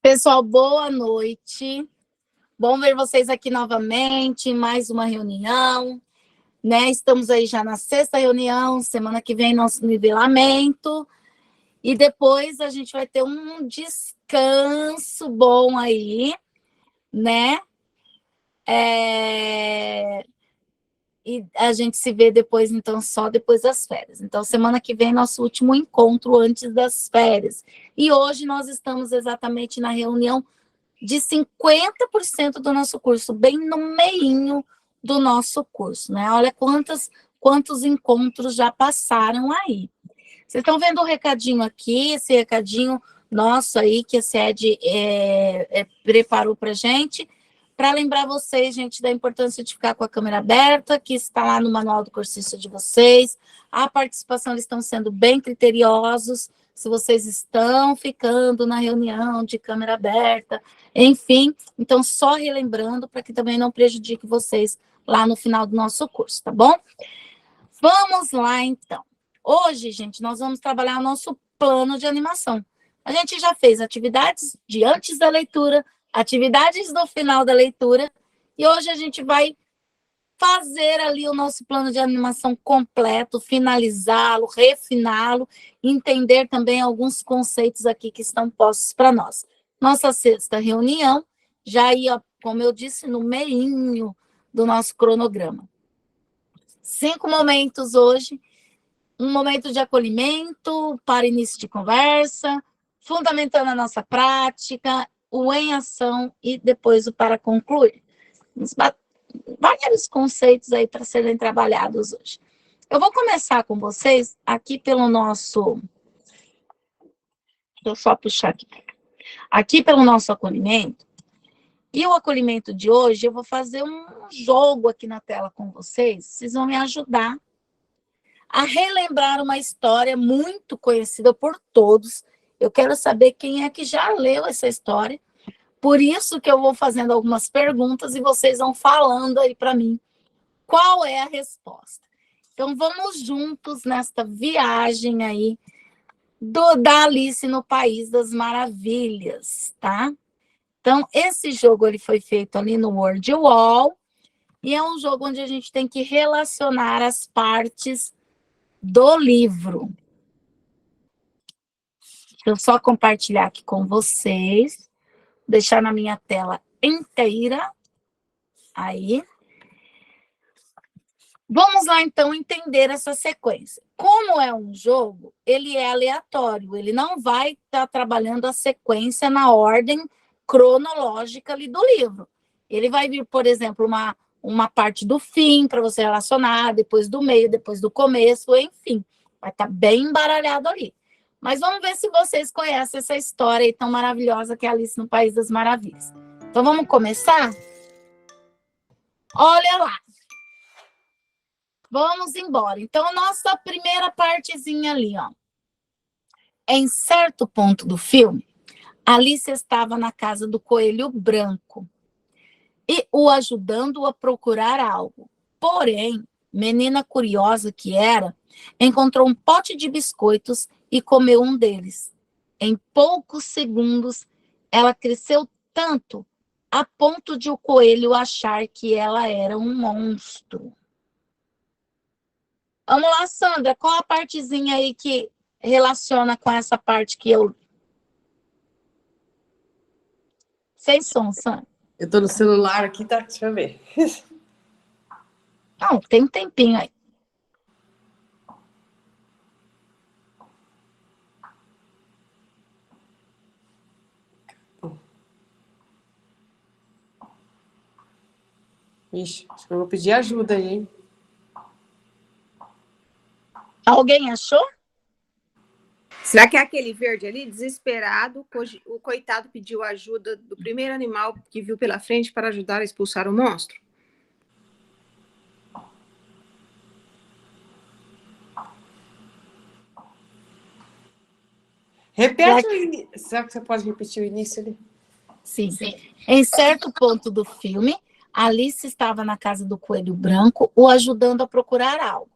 Pessoal, boa noite. Bom ver vocês aqui novamente em mais uma reunião, né? Estamos aí já na sexta reunião, semana que vem nosso nivelamento, e depois a gente vai ter um descanso bom aí, né? E a gente se vê depois, então, só depois das férias. Então, semana que vem, nosso último encontro antes das férias. E hoje nós estamos exatamente na reunião de 50% do nosso curso, bem no meinho do nosso curso, né? Olha quantos encontros já passaram aí. Vocês estão vendo o recadinho aqui, esse recadinho nosso aí que a SED preparou para a gente, para lembrar vocês, gente, da importância de ficar com a câmera aberta, que está lá no manual do cursista de vocês. A participação, eles estão sendo bem criteriosos, se vocês estão ficando na reunião de câmera aberta, enfim. Então, só relembrando para que também não prejudique vocês lá no final do nosso curso, tá bom? Vamos lá, então. Hoje, gente, nós vamos trabalhar o nosso plano de animação. A gente já fez atividades de antes da leitura, atividades do final da leitura, e hoje a gente vai fazer ali o nosso plano de animação completo, finalizá-lo, refiná-lo, entender também alguns conceitos aqui que estão postos para nós. Nossa sexta reunião, já ia, como eu disse, no meinho do nosso cronograma. 5 momentos hoje, um momento de acolhimento para início de conversa, fundamentando a nossa prática, o em ação e depois o para concluir. Vários conceitos aí para serem trabalhados hoje. Eu vou começar com vocês aqui pelo nosso... Deixa eu só puxar aqui. Aqui pelo nosso acolhimento. E o acolhimento de hoje, eu vou fazer um jogo aqui na tela com vocês. Vocês vão me ajudar a relembrar uma história muito conhecida por todos. Eu quero saber quem é que já leu essa história. Por isso que eu vou fazendo algumas perguntas e vocês vão falando aí para mim qual é a resposta. Então, vamos juntos nesta viagem aí da Alice no País das Maravilhas, tá? Então, esse jogo ele foi feito ali no Word Wall e é um jogo onde a gente tem que relacionar as partes do livro. Deixa eu só compartilhar aqui com vocês. Deixar na minha tela inteira. Aí. Vamos lá, então, entender essa sequência. Como é um jogo, ele é aleatório. Ele não vai estar trabalhando a sequência na ordem cronológica ali do livro. Ele vai vir, por exemplo, uma parte do fim para você relacionar, depois do meio, depois do começo, enfim. Vai estar bem embaralhado ali. Mas vamos ver se vocês conhecem essa história aí tão maravilhosa que é Alice no País das Maravilhas. Então, vamos começar? Olha lá. Vamos embora. Então, nossa primeira partezinha ali, ó. Em certo ponto do filme, Alice estava na casa do coelho branco e o ajudando a procurar algo. Porém, menina curiosa que era, encontrou um pote de biscoitos e comeu um deles. Em poucos segundos, ela cresceu tanto a ponto de o coelho achar que ela era um monstro. Vamos lá, Sandra, qual a partezinha aí que relaciona com essa parte que eu... Sem som, Sandra. Eu tô no celular aqui, tá? Deixa eu ver. Não, tem um tempinho aí. Ixi, acho que eu vou pedir ajuda aí, hein? Alguém achou? Será que é aquele verde ali, desesperado, o coitado pediu ajuda do primeiro animal que viu pela frente para ajudar a expulsar o monstro? Repete o início. Será que você pode repetir o início ali? Sim. Em certo ponto do filme, Alice estava na casa do coelho branco, o ajudando a procurar algo.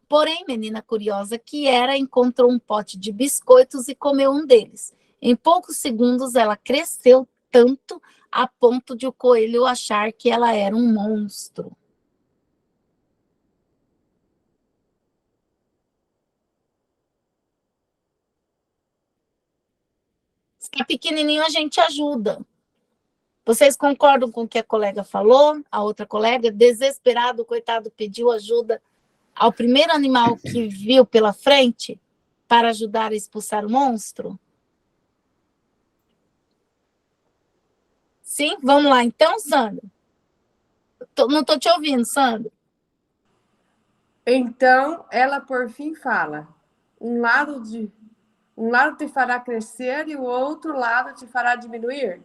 Porém, menina curiosa que era, encontrou um pote de biscoitos e comeu um deles. Em poucos segundos, ela cresceu tanto a ponto de o coelho achar que ela era um monstro. Se está pequenininho, a gente ajuda. Vocês concordam com o que a colega falou? A outra colega, desesperado, coitado, pediu ajuda ao primeiro animal que viu pela frente para ajudar a expulsar o monstro? Sim? Vamos lá então, Sandra? Não estou te ouvindo, Sandra. Então, ela por fim fala: um lado te fará crescer e o outro lado te fará diminuir.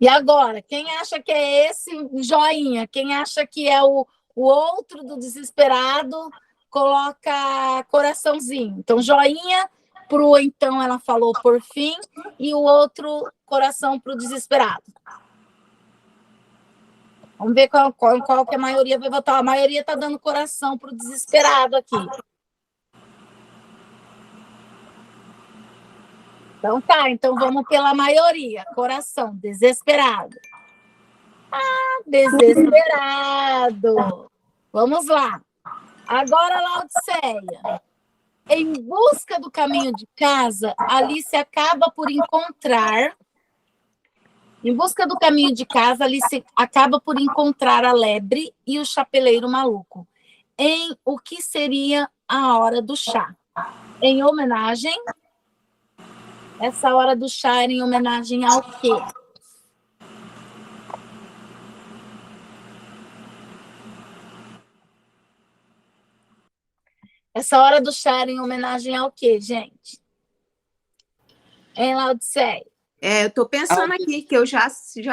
E agora, quem acha que é esse joinha? Quem acha que é o outro do desesperado, coloca coraçãozinho. Então, joinha pro então ela falou por fim, e o outro coração pro desesperado. Vamos ver qual que a maioria vai votar. A maioria está dando coração pro desesperado aqui. Então tá, então vamos pela maioria. Coração, desesperado. Ah, desesperado. Vamos lá. Agora, Laodiceia. Em busca do caminho de casa, Alice acaba por encontrar... Em busca do caminho de casa, Alice acaba por encontrar a lebre e o chapeleiro maluco. Em o que seria a hora do chá? Em homenagem... Essa hora do chá era em homenagem ao quê? Essa hora do chá era em homenagem ao quê, gente? Em Laodiceia? Eu estou pensando aqui, que eu já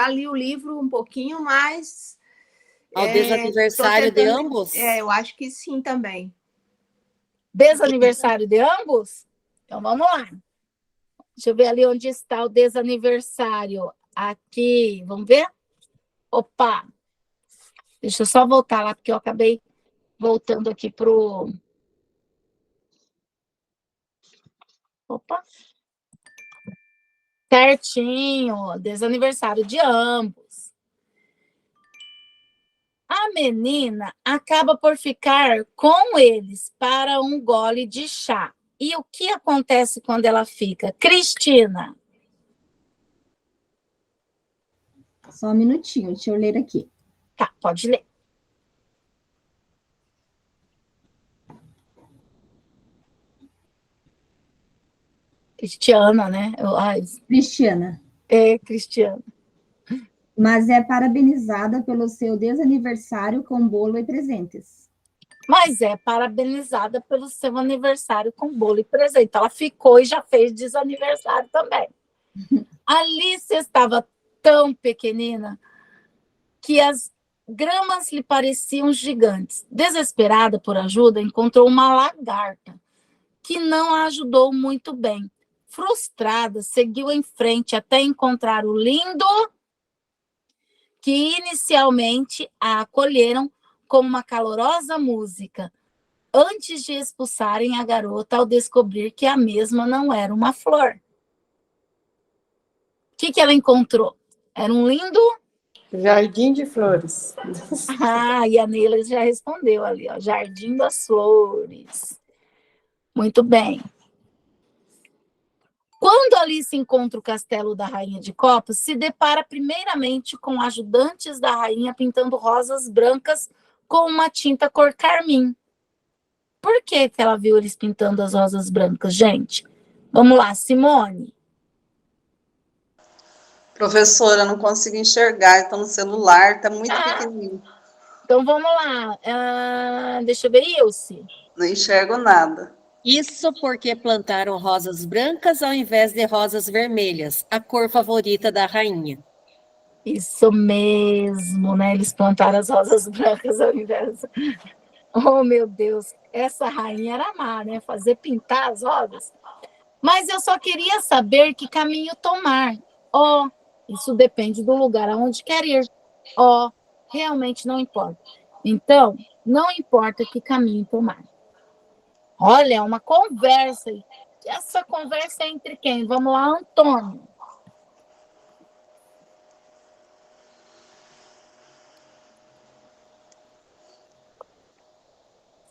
li o livro um pouquinho, mas... Ao desaniversário de ambos? Eu acho que sim também. Desaniversário de ambos? Então, vamos lá. Deixa eu ver ali onde está o desaniversário. Aqui, vamos ver? Opa! Deixa eu só voltar lá, porque eu acabei voltando aqui pro... Opa! Certinho, desaniversário de ambos. A menina acaba por ficar com eles para um gole de chá. E o que acontece quando ela fica? Cristina. Só um minutinho, deixa eu ler aqui. Tá, pode ler. Cristiana, né? Cristiana. Cristiana. Mas é parabenizada pelo seu desaniversário com bolo e presentes. Mas é parabenizada pelo seu aniversário com bolo e presente. Ela ficou e já fez desaniversário também. Alice estava tão pequenina que as gramas lhe pareciam gigantes. Desesperada por ajuda, encontrou uma lagarta, que não a ajudou muito bem. Frustrada, seguiu em frente até encontrar o lindo, que inicialmente a acolheram com uma calorosa música, antes de expulsarem a garota ao descobrir que a mesma não era uma flor. O que ela encontrou? Era um lindo... Jardim de flores. Ah, e a Neila já respondeu ali, ó, Jardim das Flores. Muito bem. Quando Alice encontra o castelo da Rainha de Copas, se depara primeiramente com ajudantes da rainha pintando rosas brancas com uma tinta cor carmim. Por que ela viu eles pintando as rosas brancas, gente? Vamos lá, Simone. Professora, não consigo enxergar, estou no celular, está muito pequenininho. Então vamos lá. Deixa eu ver, Ilse. Não enxergo nada. Isso porque plantaram rosas brancas ao invés de rosas vermelhas, a cor favorita da rainha. Isso mesmo, né? Eles plantaram as rosas brancas ao invés. Oh, meu Deus, essa rainha era má, né? Fazer pintar as rosas. Mas eu só queria saber que caminho tomar. Oh, isso depende do lugar aonde quer ir. Oh, realmente não importa. Então, não importa que caminho tomar. Olha, uma conversa essa conversa é entre quem? Vamos lá, Antônio.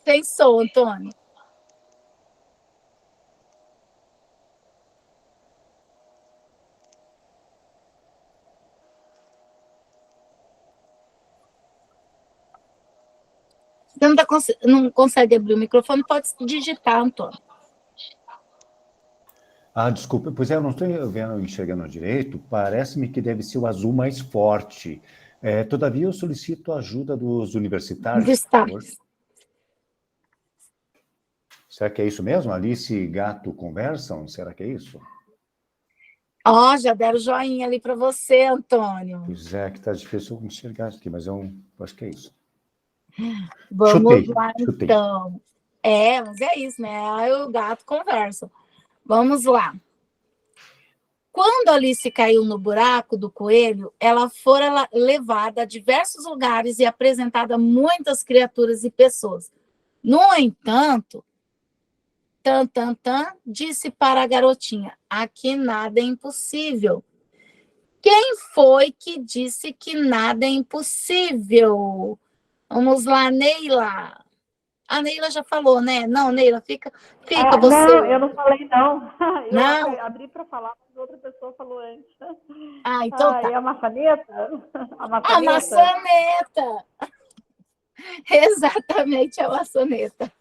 Sem som, Antônio. Você não consegue abrir o microfone, pode digitar, Antônio. Desculpa, pois é, eu não estou enxergando direito, parece-me que deve ser o azul mais forte. Todavia, eu solicito a ajuda dos universitários, por favor. Será que é isso mesmo? Alice e Gato conversam? Será que é isso? Já deram joinha ali para você, Antônio. Pois é, que está difícil enxergar aqui, mas eu acho que é isso. Vamos lá, chutei. então. Mas é isso, né? Aí o gato conversa. Vamos lá. Quando Alice caiu no buraco do coelho, ela fora levada a diversos lugares e apresentada a muitas criaturas e pessoas. No entanto, disse para a garotinha: aqui nada é impossível. Quem foi que disse que nada é impossível? Vamos lá, Neila. A Neila já falou, né? Não, Neila, fica você. Não, eu não falei, não. Não? Eu abri para falar, mas outra pessoa falou antes. Então tá. É a maçaneta? A maçaneta! Exatamente, a maçaneta.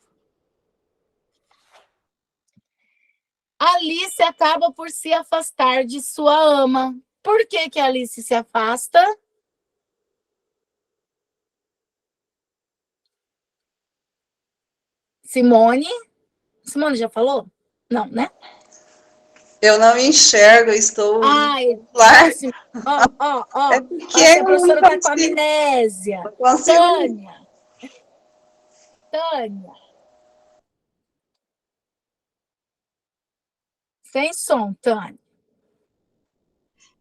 Alice acaba por se afastar de sua ama. Por que que Alice se afasta? Simone já falou? Não, né? Eu não enxergo, estou... É pequeno, a professora está com amnésia. Tânia. Sem som, Tânia.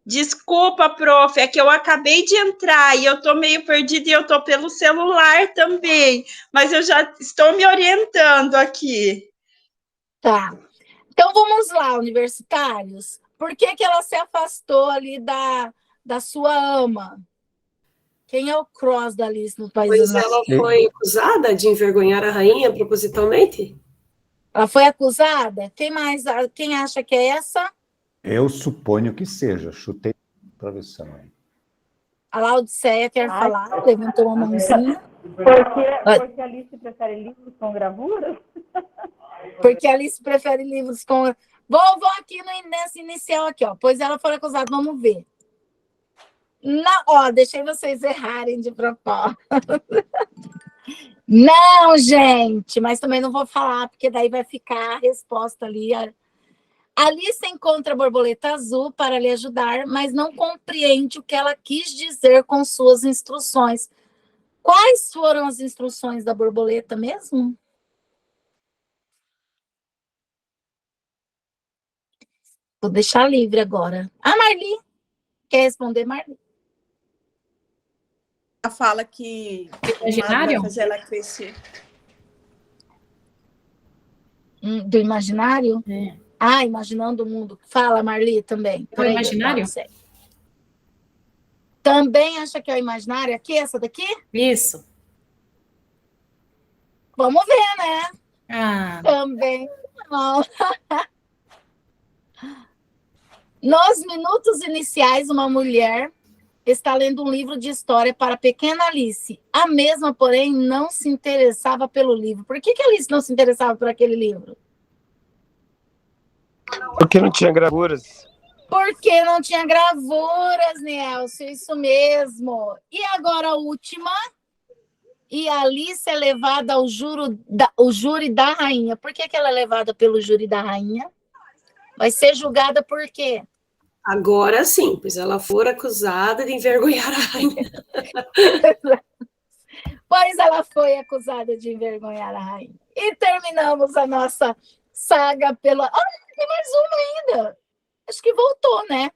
Desculpa, prof, é que eu acabei de entrar e eu estou meio perdida e eu estou pelo celular também, mas eu já estou me orientando aqui. Tá. Então, vamos lá, universitários. Por que que ela se afastou ali da sua ama? Quem é o cross da Alice no País Pois ela foi acusada de envergonhar a rainha propositalmente? Ela foi acusada? Quem acha que é essa? Eu suponho que seja. Chutei para ver se não é. A Laodiceia quer falar, levantou uma mãozinha. Porque a Alice prefere livros com gravuras? Porque a Alice prefere livros com... Vou aqui nessa inicial aqui, ó. Pois ela foi acusada, vamos ver. Não, deixei vocês errarem de propósito. Não, gente, mas também não vou falar, porque daí vai ficar a resposta ali. Alice encontra a borboleta azul para lhe ajudar, mas não compreende o que ela quis dizer com suas instruções. Quais foram as instruções da borboleta mesmo? Vou deixar livre agora. Marli. Quer responder, Marli? Ela fala que imaginário? vai fazer ela crescer. Do imaginário? Imaginando o mundo. Fala, Marli, também. É o imaginário? Também acha que é o imaginário? Aqui, essa daqui? Isso. Vamos ver, né? Também não. Nos minutos iniciais, uma mulher está lendo um livro de história para a pequena Alice. A mesma, porém, não se interessava pelo livro. Por que a Alice não se interessava por aquele livro? Porque não tinha gravuras. Porque não tinha gravuras, Nelson, isso mesmo. E agora a última. E a Alice é levada ao júri da rainha. Por que ela é levada pelo júri da rainha? Vai ser julgada por quê? Agora sim, pois ela for acusada de envergonhar a rainha. Pois ela foi acusada de envergonhar a rainha. E terminamos a nossa saga pela... tem mais uma ainda. Acho que voltou, né?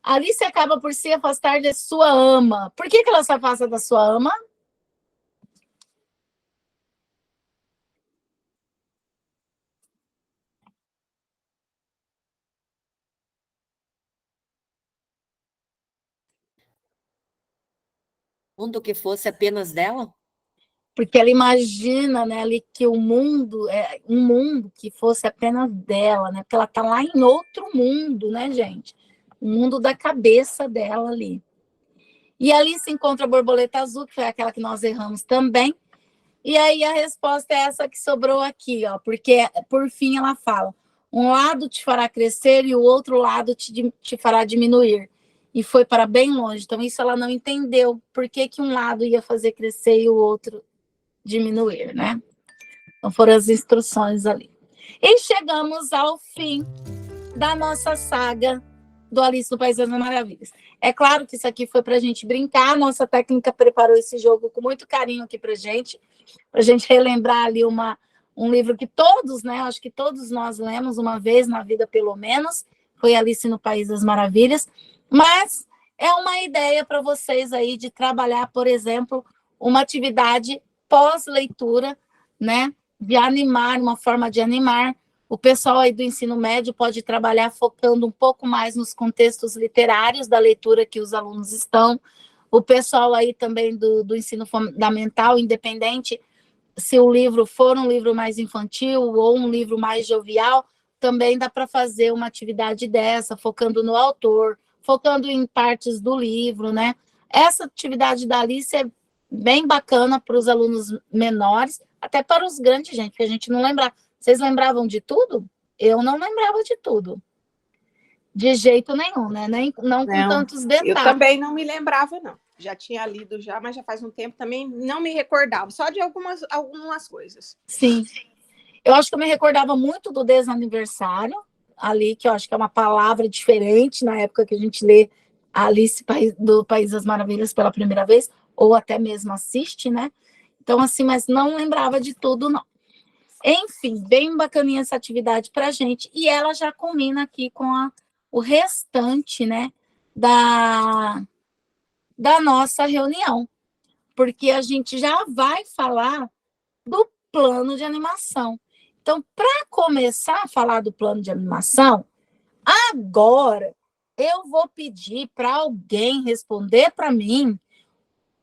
Alice acaba por se afastar de sua ama. Por que ela se afasta da sua ama? mundo que fosse apenas dela? Porque ela imagina, né, ali que o mundo é um mundo que fosse apenas dela, né? Porque ela está lá em outro mundo, né, gente? O mundo da cabeça dela ali. E ali se encontra a borboleta azul, que foi aquela que nós erramos também. E aí a resposta é essa que sobrou aqui, ó, porque por fim ela fala: um lado te fará crescer e o outro lado te fará diminuir. E foi para bem longe. Então, isso ela não entendeu. Por que que um lado ia fazer crescer e o outro diminuir, né? Então, foram as instruções ali. E chegamos ao fim da nossa saga do Alice no País das Maravilhas. É claro que isso aqui foi para a gente brincar. A nossa técnica preparou esse jogo com muito carinho aqui para gente relembrar ali um livro que todos, né? Acho que todos nós lemos uma vez na vida, pelo menos. Foi Alice no País das Maravilhas. Mas é uma ideia para vocês aí de trabalhar, por exemplo, uma atividade pós-leitura, né? De animar, uma forma de animar. O pessoal aí do ensino médio pode trabalhar focando um pouco mais nos contextos literários da leitura que os alunos estão. O pessoal aí também do ensino fundamental, independente se o livro for um livro mais infantil ou um livro mais jovial, também dá para fazer uma atividade dessa, focando no autor, focando em partes do livro, né? Essa atividade da Alice é bem bacana para os alunos menores, até para os grandes, gente, porque a gente não lembra. Vocês lembravam de tudo? Eu não lembrava de tudo. De jeito nenhum, né? Não com tantos detalhes. Eu também não me lembrava, não. Já tinha lido já, mas já faz um tempo também não me recordava, só de algumas coisas. Sim. Eu acho que eu me recordava muito do desaniversário, ali, que eu acho que é uma palavra diferente na época que a gente lê Alice do País das Maravilhas pela primeira vez, ou até mesmo assiste, né? Então, assim, mas não lembrava de tudo, não. Enfim, bem bacaninha essa atividade para a gente. E ela já combina aqui com o restante, né, da nossa reunião. Porque a gente já vai falar do plano de animação. Então, para começar a falar do plano de animação, agora eu vou pedir para alguém responder para mim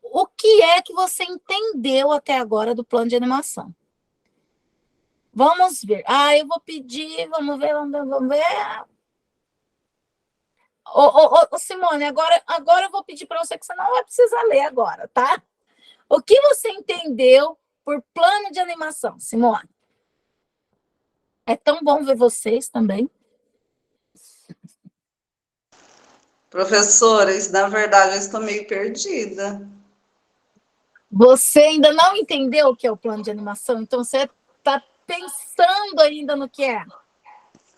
o que é que você entendeu até agora do plano de animação. Vamos ver. Eu vou pedir, vamos ver. Ô, Simone, agora eu vou pedir para você que você não vai precisar ler agora, tá? O que você entendeu por plano de animação, Simone? É tão bom ver vocês também. Professora, na verdade, eu estou meio perdida. Você ainda não entendeu o que é o plano de animação? Então, você está pensando ainda no que é?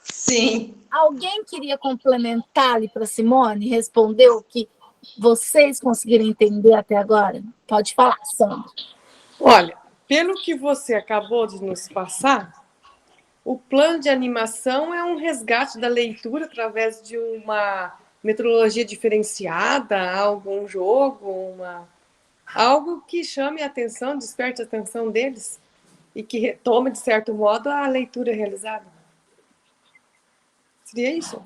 Sim. Alguém queria complementar ali para Simone? Respondeu o que vocês conseguiram entender até agora? Pode falar, Sandra. Olha, pelo que você acabou de nos passar, o plano de animação é um resgate da leitura através de uma metodologia diferenciada, algum jogo, algo que chame a atenção, desperte a atenção deles e que retome, de certo modo, a leitura realizada. Seria isso?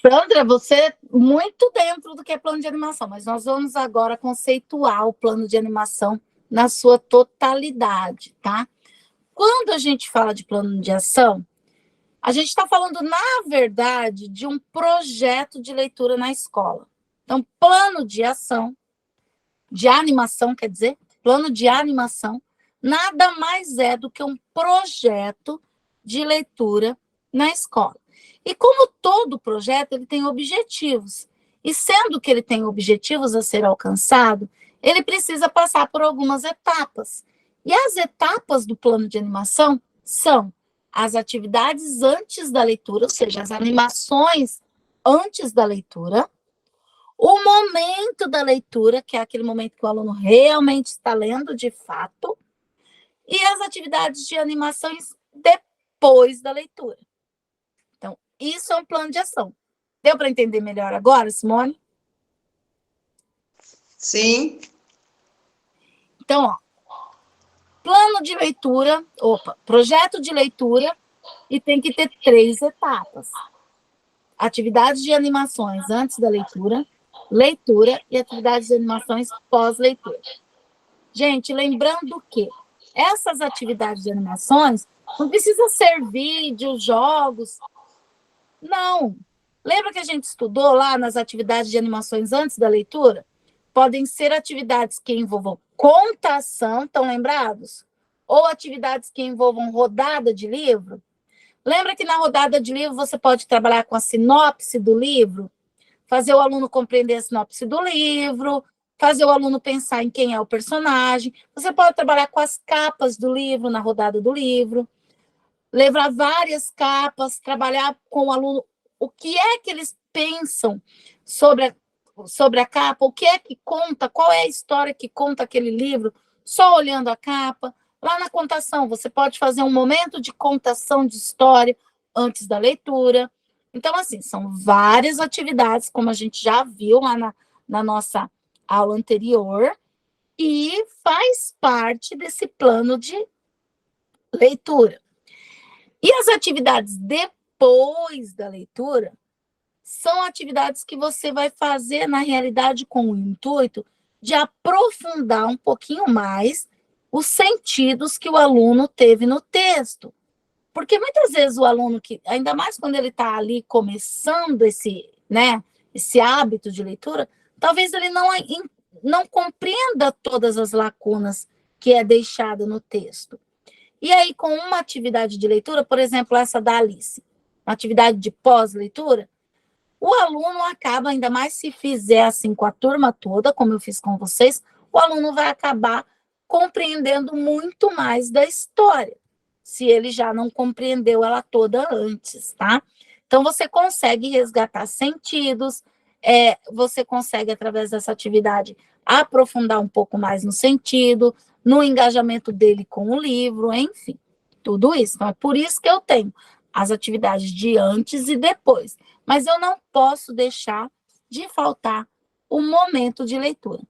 Sandra, você é muito dentro do que é plano de animação, mas nós vamos agora conceituar o plano de animação na sua totalidade, tá? Quando a gente fala de plano de ação, a gente está falando, na verdade, de um projeto de leitura na escola. Então, plano de ação, de animação, quer dizer, plano de animação, nada mais é do que um projeto de leitura na escola. E como todo projeto, ele tem objetivos. E sendo que ele tem objetivos a ser alcançado, ele precisa passar por algumas etapas. E as etapas do plano de animação são as atividades antes da leitura, ou seja, as animações antes da leitura, o momento da leitura, que é aquele momento que o aluno realmente está lendo de fato, e as atividades de animações depois da leitura. Então, isso é um plano de ação. Deu para entender melhor agora, Simone? Sim. Então, ó, plano de leitura, projeto de leitura, e tem que ter 3 etapas. Atividades de animações antes da leitura, leitura e atividades de animações pós-leitura. Gente, lembrando que essas atividades de animações não precisa ser vídeos, jogos. Não. Lembra que a gente estudou lá nas atividades de animações antes da leitura? Podem ser atividades que envolvam contação, estão lembrados? Ou atividades que envolvam rodada de livro? Lembra que na rodada de livro você pode trabalhar com a sinopse do livro? Fazer o aluno compreender a sinopse do livro, fazer o aluno pensar em quem é o personagem. Você pode trabalhar com as capas do livro, na rodada do livro. Levar várias capas, trabalhar com o aluno. O que é que eles pensam sobre a capa? O que é que conta? Qual é a história que conta aquele livro? Só olhando a capa. Lá na contação, você pode fazer um momento de contação de história antes da leitura. Então, assim, são várias atividades, como a gente já viu lá na nossa aula anterior, e faz parte desse plano de leitura. E as atividades depois da leitura são atividades que você vai fazer, na realidade, com o intuito de aprofundar um pouquinho mais os sentidos que o aluno teve no texto. Porque muitas vezes o aluno, ainda mais quando ele está ali começando esse hábito de leitura, talvez ele não compreenda todas as lacunas que é deixada no texto. E aí, com uma atividade de leitura, por exemplo, essa da Alice, uma atividade de pós-leitura, o aluno acaba, ainda mais se fizer assim com a turma toda, como eu fiz com vocês, o aluno vai acabar compreendendo muito mais da história, se ele já não compreendeu ela toda antes, tá? Então, você consegue resgatar sentidos, você consegue, através dessa atividade, aprofundar um pouco mais no sentido, no engajamento dele com o livro, enfim, tudo isso. Então, é por isso que eu tenho as atividades de antes e depois. Mas eu não posso deixar de faltar o momento de leitura.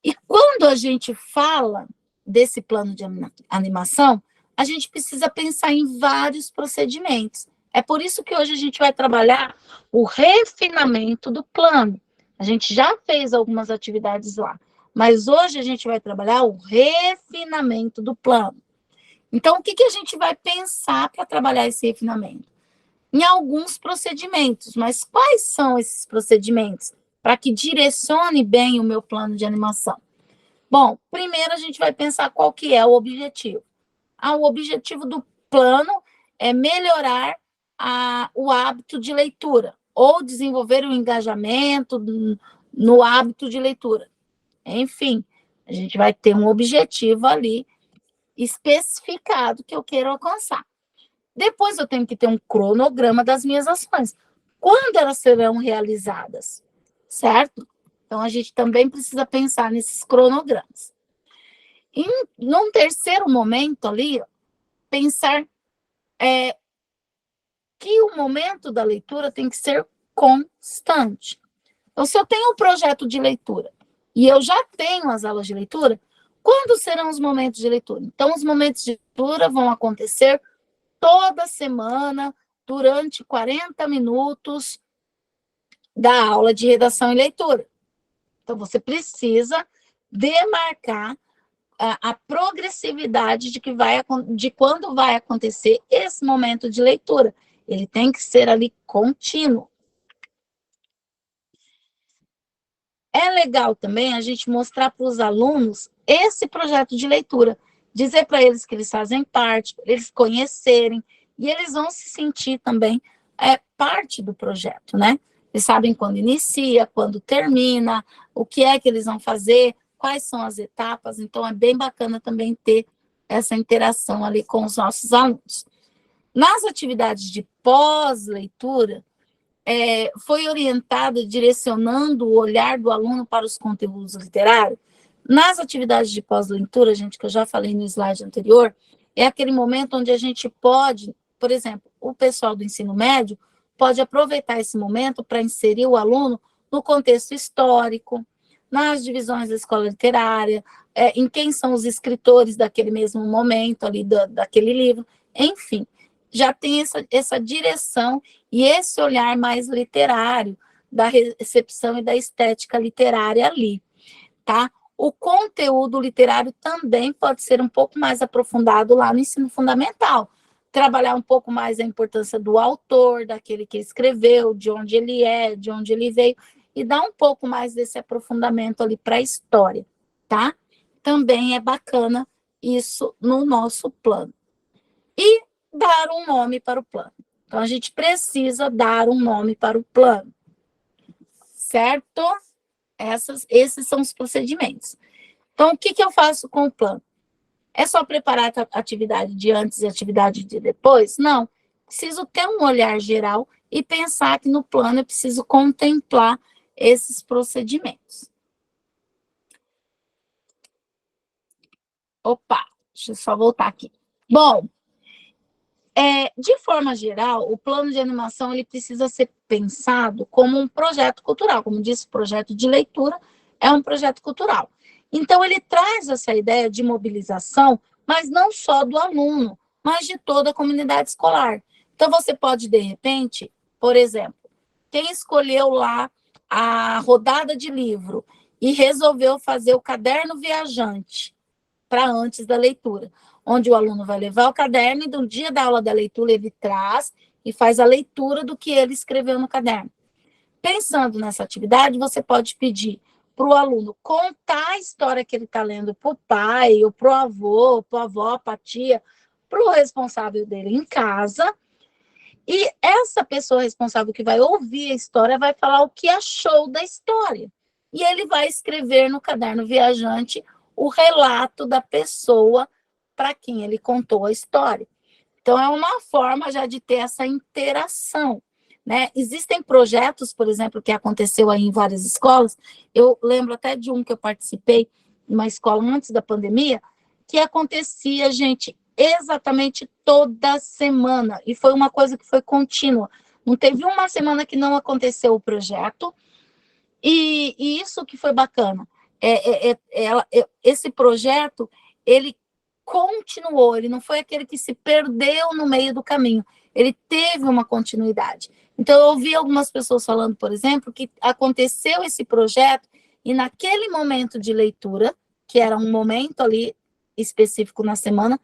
E quando a gente fala desse plano de animação, a gente precisa pensar em vários procedimentos. É por isso que hoje a gente vai trabalhar o refinamento do plano. A gente já fez algumas atividades lá, mas hoje a gente vai trabalhar o refinamento do plano. Então, o que a gente vai pensar para trabalhar esse refinamento? Em alguns procedimentos, mas quais são esses procedimentos? Para que direcione bem o meu plano de animação. Bom, primeiro a gente vai pensar qual que é o objetivo. O objetivo do plano é melhorar o hábito de leitura, ou desenvolver o engajamento no hábito de leitura. Enfim, a gente vai ter um objetivo ali especificado que eu quero alcançar. Depois eu tenho que ter um cronograma das minhas ações. Quando elas serão realizadas? Certo? Então, a gente também precisa pensar nesses cronogramas. E, num terceiro momento ali, pensar que o momento da leitura tem que ser constante. Então, se eu tenho um projeto de leitura e eu já tenho as aulas de leitura, quando serão os momentos de leitura? Então, os momentos de leitura vão acontecer toda semana, durante 40 minutos da aula de redação e leitura. Então, você precisa demarcar a progressividade de quando vai acontecer esse momento de leitura. Ele tem que ser ali contínuo. É legal também a gente mostrar para os alunos esse projeto de leitura, dizer para eles que eles fazem parte, eles conhecerem, e eles vão se sentir também parte do projeto, né? Eles sabem quando inicia, quando termina, o que é que eles vão fazer, quais são as etapas, então é bem bacana também ter essa interação ali com os nossos alunos. Nas atividades de pós-leitura, foi orientada, direcionando o olhar do aluno para os conteúdos literários. Nas atividades de pós-leitura, gente, que eu já falei no slide anterior, é aquele momento onde a gente pode, por exemplo, o pessoal do ensino médio pode aproveitar esse momento para inserir o aluno no contexto histórico, nas divisões da escola literária, em quem são os escritores daquele mesmo momento ali, daquele livro, enfim, já tem essa direção e esse olhar mais literário da recepção e da estética literária ali, tá? O conteúdo literário também pode ser um pouco mais aprofundado lá no ensino fundamental. Trabalhar um pouco mais a importância do autor, daquele que escreveu, de onde ele é, de onde ele veio, e dar um pouco mais desse aprofundamento ali para a história, tá? Também é bacana isso no nosso plano. E dar um nome para o plano. Então, a gente precisa dar um nome para o plano, certo? Esses são os procedimentos. Então, o que eu faço com o plano? É só preparar a atividade de antes e a atividade de depois? Não. Preciso ter um olhar geral e pensar que no plano eu preciso contemplar esses procedimentos. Opa, deixa eu só voltar aqui. Bom, de forma geral, o plano de animação ele precisa ser pensado como um projeto cultural. Como disse, o projeto de leitura é um projeto cultural. Então, ele traz essa ideia de mobilização, mas não só do aluno, mas de toda a comunidade escolar. Então, você pode, de repente, por exemplo, quem escolheu lá a rodada de livro e resolveu fazer o caderno viajante para antes da leitura, onde o aluno vai levar o caderno e no dia da aula da leitura ele traz e faz a leitura do que ele escreveu no caderno. Pensando nessa atividade, você pode pedir para o aluno contar a história que ele está lendo para o pai, ou para o avô, para a avó, para a tia, para o responsável dele em casa, e essa pessoa responsável que vai ouvir a história vai falar o que achou da história. E ele vai escrever no caderno viajante o relato da pessoa para quem ele contou a história. Então, é uma forma já de ter essa interação, né? Existem projetos, por exemplo, que aconteceu aí em várias escolas, eu lembro até de um que eu participei, numa escola antes da pandemia, que acontecia, gente, exatamente toda semana, e foi uma coisa que foi contínua. Não teve uma semana que não aconteceu o projeto, e isso que foi bacana. Esse projeto, ele continuou, ele não foi aquele que se perdeu no meio do caminho, ele teve uma continuidade. Então, eu ouvi algumas pessoas falando, por exemplo, que aconteceu esse projeto e naquele momento de leitura, que era um momento ali específico na semana,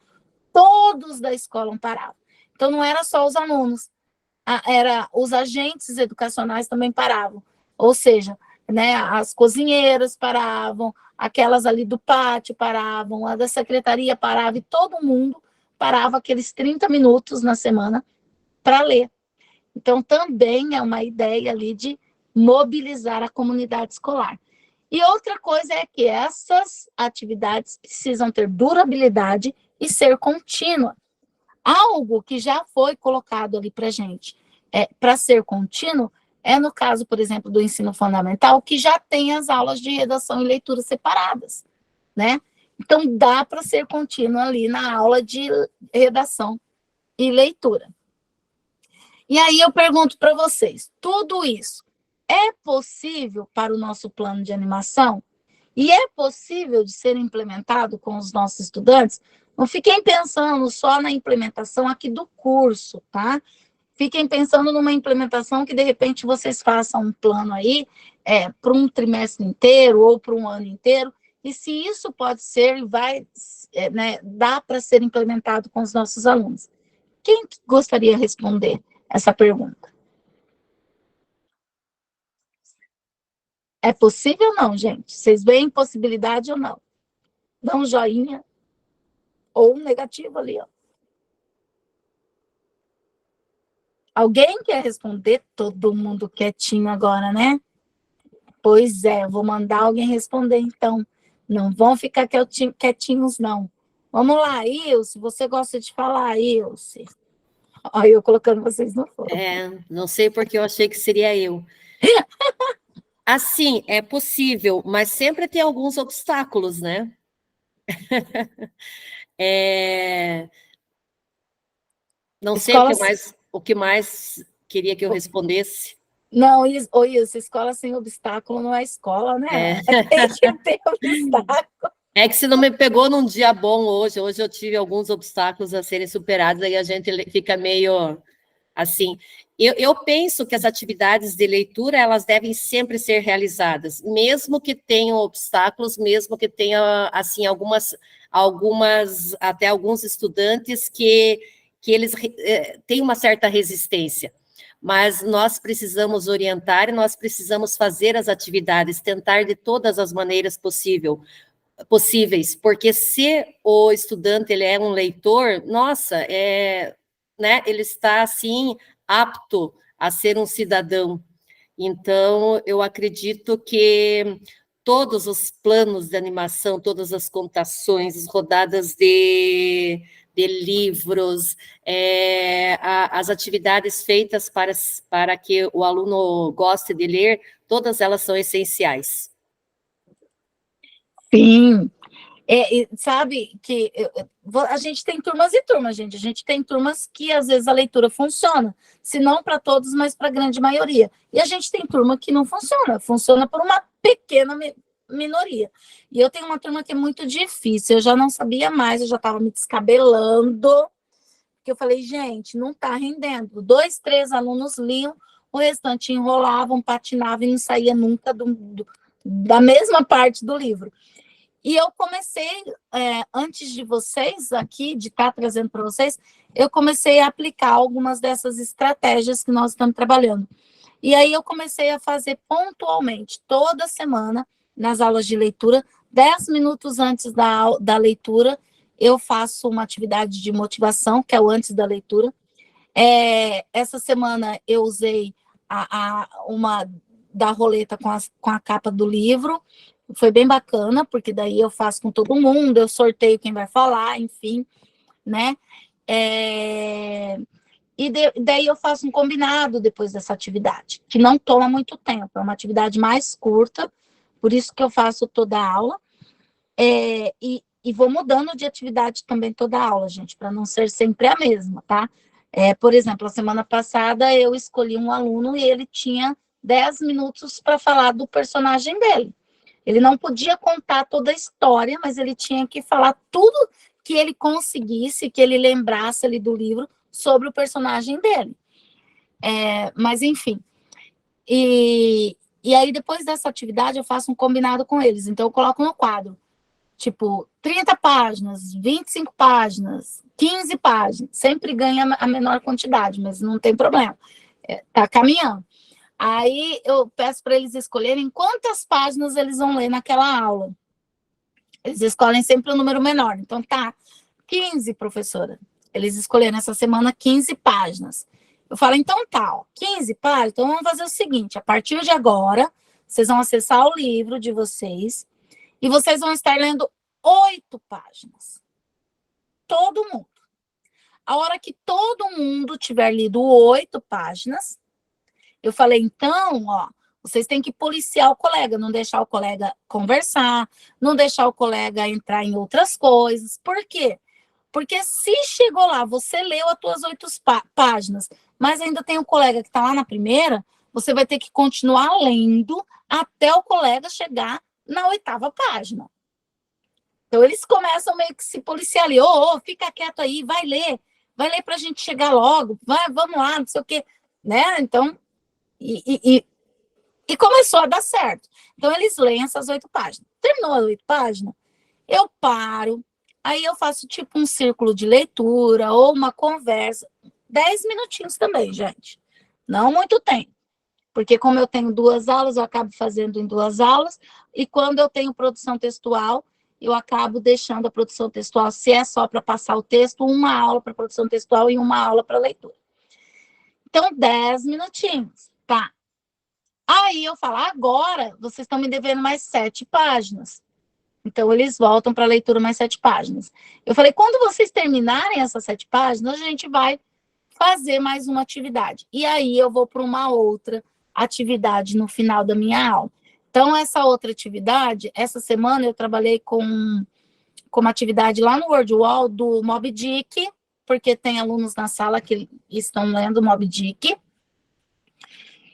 todos da escola paravam. Então, não era só os alunos, os agentes educacionais também paravam. Ou seja, né, as cozinheiras paravam, aquelas ali do pátio paravam, a da secretaria parava, e todo mundo parava aqueles 30 minutos na semana para ler. Então, também é uma ideia ali de mobilizar a comunidade escolar. E outra coisa é que essas atividades precisam ter durabilidade e ser contínua. Algo que já foi colocado ali para a gente, para ser contínuo, no caso, por exemplo, do ensino fundamental, que já tem as aulas de redação e leitura separadas, né? Então, dá para ser contínuo ali na aula de redação e leitura. E aí eu pergunto para vocês, tudo isso é possível para o nosso plano de animação? E é possível de ser implementado com os nossos estudantes? Não fiquem pensando só na implementação aqui do curso, tá? Fiquem pensando numa implementação que, de repente, vocês façam um plano aí para um trimestre inteiro ou para um ano inteiro, e se isso pode ser e vai, dá para ser implementado com os nossos alunos. Quem gostaria de responder essa pergunta? É possível ou não, gente? Vocês veem possibilidade ou não? Dá um joinha ou um negativo ali, ó. Alguém quer responder? Todo mundo quietinho agora, né? Pois é, vou mandar alguém responder, então. Não vão ficar quietinhos, não. Vamos lá, Ilse, você gosta de falar, Ilse? Olha, eu colocando vocês no fogo. Não sei porque eu achei que seria eu. Assim, é possível, mas sempre tem alguns obstáculos, né? Não sei o que mais queria que eu respondesse. Não, Ilse, escola sem obstáculo não é escola, né? Tem que ter obstáculo. É que se não me pegou num dia bom hoje eu tive alguns obstáculos a serem superados, aí a gente fica meio Assim, eu penso que as atividades de leitura, elas devem sempre ser realizadas, mesmo que tenham obstáculos, mesmo que tenha, assim, algumas até alguns estudantes que eles têm uma certa resistência. Mas nós precisamos orientar e nós precisamos fazer as atividades, tentar de todas as maneiras possíveis, porque se o estudante ele é um leitor, nossa, né, ele está, assim, apto a ser um cidadão. Então, eu acredito que todos os planos de animação, todas as contações, as rodadas de livros, as atividades feitas para que o aluno goste de ler, todas elas são essenciais. Sim. Sabe que a gente tem turmas e turmas, gente. A gente tem turmas que, às vezes, a leitura funciona. Se não para todos, mas para a grande maioria. E a gente tem turma que não funciona. Funciona por uma pequena minoria. E eu tenho uma turma que é muito difícil. Eu já não sabia mais, eu já estava me descabelando. Porque eu falei, gente, não está rendendo. 2, 3 alunos liam, o restante enrolavam, patinavam e não saía nunca da mesma parte do livro. E eu comecei, antes de vocês aqui, de estar trazendo para vocês, eu comecei a aplicar algumas dessas estratégias que nós estamos trabalhando. E aí eu comecei a fazer pontualmente, toda semana, nas aulas de leitura, 10 minutos antes da leitura, eu faço uma atividade de motivação, que é o antes da leitura. Essa semana eu usei uma da roleta com a capa do livro. Foi bem bacana, porque daí eu faço com todo mundo, eu sorteio quem vai falar, enfim, né? Daí eu faço um combinado depois dessa atividade, que não toma muito tempo, é uma atividade mais curta, por isso que eu faço toda a aula, e vou mudando de atividade também toda a aula, gente, para não ser sempre a mesma, tá? Por exemplo, a semana passada eu escolhi um aluno e ele tinha 10 minutos para falar do personagem dele. Ele não podia contar toda a história, mas ele tinha que falar tudo que ele conseguisse, que ele lembrasse ali do livro sobre o personagem dele. Mas, enfim. E aí, depois dessa atividade, eu faço um combinado com eles. Então, eu coloco no quadro, tipo, 30 páginas, 25 páginas, 15 páginas. Sempre ganha a menor quantidade, mas não tem problema. Tá caminhando. Aí eu peço para eles escolherem quantas páginas eles vão ler naquela aula. Eles escolhem sempre um número menor. Então, 15, professora. Eles escolheram essa semana 15 páginas. Eu falo, então tá, 15 páginas, então vamos fazer o seguinte, a partir de agora, vocês vão acessar o livro de vocês e vocês vão estar lendo 8 páginas. Todo mundo. A hora que todo mundo tiver lido 8 páginas, eu falei, então, vocês têm que policiar o colega, não deixar o colega conversar, não deixar o colega entrar em outras coisas. Por quê? Porque se chegou lá, você leu as tuas 8 páginas, mas ainda tem um colega que está lá na primeira, você vai ter que continuar lendo até o colega chegar na 8ª página. Então, eles começam meio que se policiar ali. Fica quieto aí, vai ler para a gente chegar logo, vamos lá, não sei o quê. Né? Então, e começou a dar certo. Então, eles leem essas 8 páginas. Terminou as 8 páginas, eu paro, aí eu faço tipo um círculo de leitura ou uma conversa. 10 minutinhos também, gente. Não muito tempo. Porque como eu tenho 2 aulas, eu acabo fazendo em 2 aulas. E quando eu tenho produção textual, eu acabo deixando a produção textual, se é só para passar o texto, uma aula para produção textual e uma aula para leitura. Então, 10 minutinhos. Tá. Aí eu falo, agora vocês estão me devendo mais 7 páginas. Então, eles voltam para a leitura mais 7 páginas. Eu falei, quando vocês terminarem essas 7 páginas, a gente vai fazer mais uma atividade. E aí eu vou para uma outra atividade no final da minha aula. Então, essa outra atividade, essa semana eu trabalhei com uma atividade lá no WordWall do Moby Dick, porque tem alunos na sala que estão lendo Moby Dick.